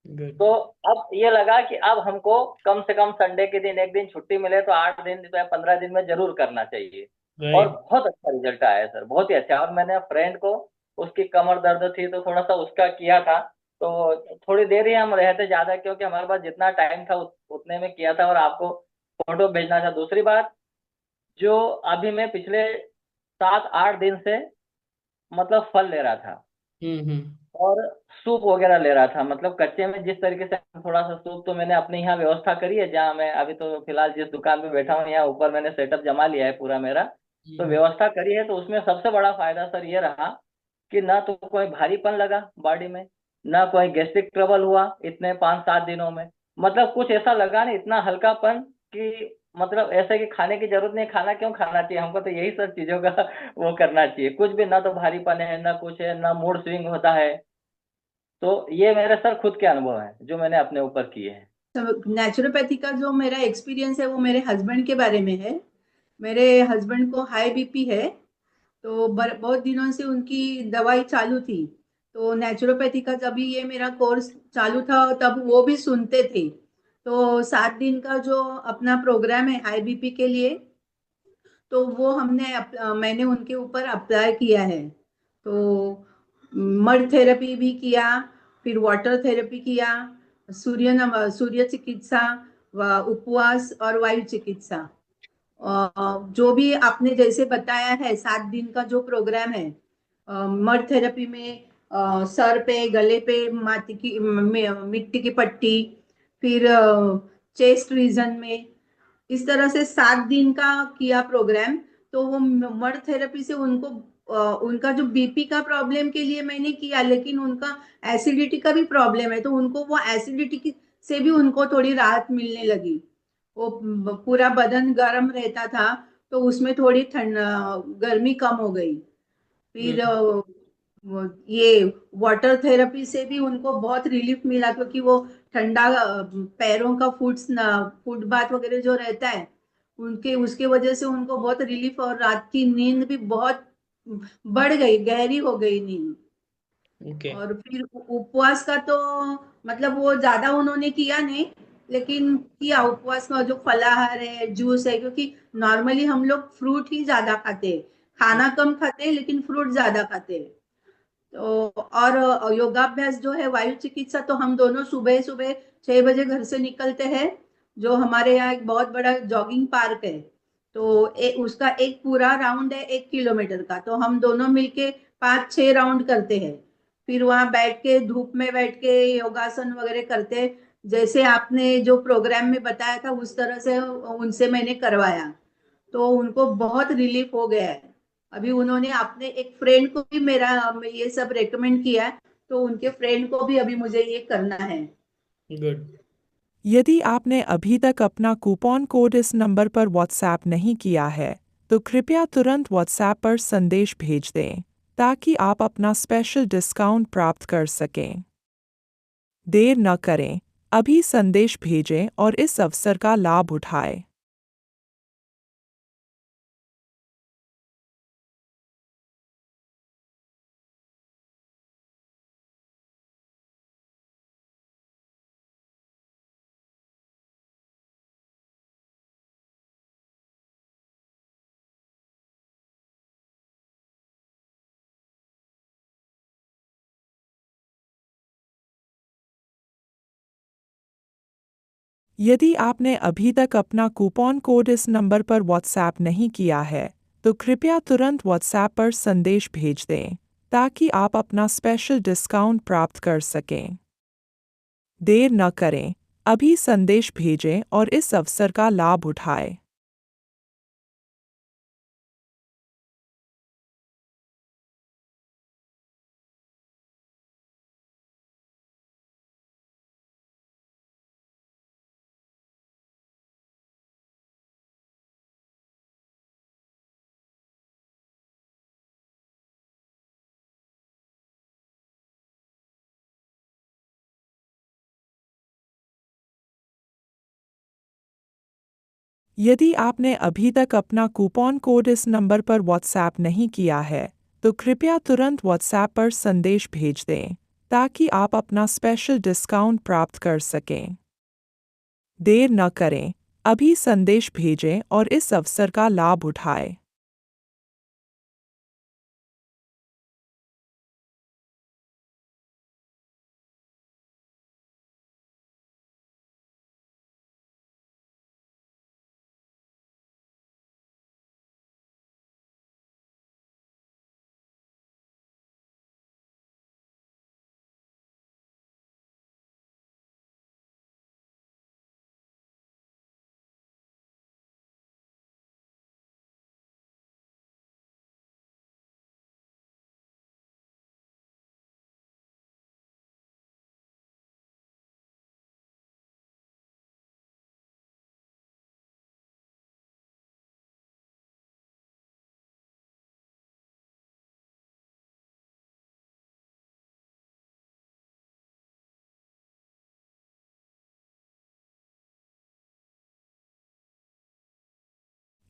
गुड। तो अब ये लगा कि अब हमको कम से कम संडे के दिन एक दिन छुट्टी मिले तो 8 दिन या 15 दिन में जरूर करना चाहिए। और राइट। बहुत अच्छा रिजल्ट आया है सर, बहुत ही अच्छा। और मैंने फ्रेंड को, उसकी कमर दर्द थी तो थोड़ा सा उसका किया था। तो थोड़ी देर ही हम रहे थे, ज्यादा क्योंकि हमारे पास जितना टाइम था उतने में किया था, और आपको फोटो भेजना था। दूसरी बात, जो अभी मैं पिछले 7-8 दिन से मतलब फल ले रहा था हम्म। और सूप वगैरह ले रहा था, मतलब कच्चे में जिस तरीके से थोड़ा सा सूप तो मैंने अपने यहाँ व्यवस्था करी है, जहाँ मैं अभी तो फिलहाल जिस दुकान पे बैठा हूँ यहाँ ऊपर मैंने सेटअप जमा लिया है पूरा मेरा। तो हम्म। व्यवस्था करी है, तो उसमें सबसे बड़ा फायदा सर ये रहा कि ना तो कोई भारीपन लगा बॉडी में, ना कोई गैस्ट्रिक ट्रबल हुआ इतने 5-7 दिनों में। मतलब कुछ ऐसा लगा नहीं, इतना हल्कापन कि मतलब ऐसे कि खाने की जरूरत नहीं, खाना क्यों खाना चाहिए हमको, तो यही सब चीजों का वो करना चाहिए। कुछ भी, ना तो भारीपन है, ना कुछ है, ना मूड स्विंग होता है। तो ये मेरे सर खुद के अनुभव हैं जो मैंने अपने ऊपर किए हैं। नेचुरोपैथी का जो मेरा एक्सपीरियंस है वो मेरे हस्बैंड के बारे में है। मेरे हस्बैंड को हाई बीपी है। तो बहुत दिनों से उनकी दवाई चालू थी। तो नेचुरोपैथी का जब भी ये मेरा कोर्स चालू था तब वो भी सुनते थे। तो 7 दिन का जो अपना प्रोग्राम है हाई बीपी के लिए, तो वो मैंने उनके ऊपर अप्लाई किया है। तो मड थेरेपी भी किया, फिर वाटर थेरेपी किया, सूर्य चिकित्सा, उपवास और वायु चिकित्सा। जो भी आपने जैसे बताया है 7 दिन का जो प्रोग्राम है, मड थेरेपी में सर पे गले पे मिट्टी की पट्टी, फिर चेस्ट रीजन में, इस तरह से 7 दिन का किया प्रोग्राम। तो वो मड थेरेपी से उनको उनका जो बीपी का प्रॉब्लम के लिए मैंने किया, लेकिन उनका एसिडिटी का भी प्रॉब्लम है, तो उनको वो एसिडिटी से भी उनको थोड़ी राहत मिलने लगी। वो पूरा बदन गर्म रहता था, तो उसमें थोड़ी ठंड गर्मी कम हो गई। फिर ये वाटर थेरेपी से भी उनको बहुत रिलीफ मिला, क्योंकि वो ठंडा पैरों का फुट बाथ वगैरह जो रहता है उनके उसके वजह से उनको बहुत रिलीफ, और रात की नींद भी बहुत बढ़ गई, गहरी हो गई नींद। ओके। और फिर उपवास का तो मतलब वो ज्यादा उन्होंने किया नहीं, लेकिन किया उपवास में जो फलाहार है, जूस है, क्योंकि नॉर्मली हम लोग फ्रूट ही ज्यादा खाते हैं, खाना कम खाते हैं लेकिन फ्रूट ज्यादा खाते हैं। तो और योगाभ्यास जो है वायु चिकित्सा, तो हम दोनों सुबह सुबह 6 बजे घर से निकलते हैं। जो हमारे यहाँ एक बहुत बड़ा जॉगिंग पार्क है, तो उसका एक पूरा राउंड है 1 किलोमीटर का, तो हम दोनों मिलके 5-6 राउंड करते हैं। फिर वहां बैठ के धूप में बैठ के योगासन वगैरह करते हैं। जैसे आपने जो प्रोग्राम में बताया था उस तरह से उनसे मैंने करवाया, तो उनको बहुत रिलीफ हो गया है। अभी उन्होंने अपने एक फ्रेंड को भी मेरा ये सब रेकमेंड किया है, तो उनके फ्रेंड को भी अभी मुझे ये करना है। गुड। यदि आपने अभी तक अपना कूपन कोड इस नंबर पर व्हाट्सएप नहीं किया है, तो कृपया तुरंत व्हाट्सएप पर संदेश भेज दें ताकि आप अपना स्पेशल डिस्काउंट प्राप्त कर सकें। देर न करें, अभी संदेश भेजें और इस अवसर का लाभ उठाएं। यदि आपने अभी तक अपना कूपन कोड इस नंबर पर व्हाट्सएप नहीं किया है, तो कृपया तुरंत व्हाट्सएप पर संदेश भेज दें ताकि आप अपना स्पेशल डिस्काउंट प्राप्त कर सकें। देर न करें, अभी संदेश भेजें और इस अवसर का लाभ उठाएं। यदि आपने अभी तक अपना कूपन कोड इस नंबर पर व्हाट्सएप नहीं किया है, तो कृपया तुरंत व्हाट्सएप पर संदेश भेज दें ताकि आप अपना स्पेशल डिस्काउंट प्राप्त कर सकें। देर न करें, अभी संदेश भेजें और इस अवसर का लाभ उठाएं।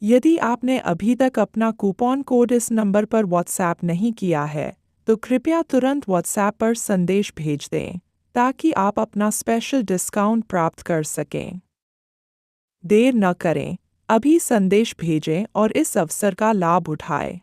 यदि आपने अभी तक अपना कूपन कोड इस नंबर पर व्हाट्सएप नहीं किया है, तो कृपया तुरंत व्हाट्सएप पर संदेश भेज दें ताकि आप अपना स्पेशल डिस्काउंट प्राप्त कर सकें। देर न करें, अभी संदेश भेजें और इस अवसर का लाभ उठाएं।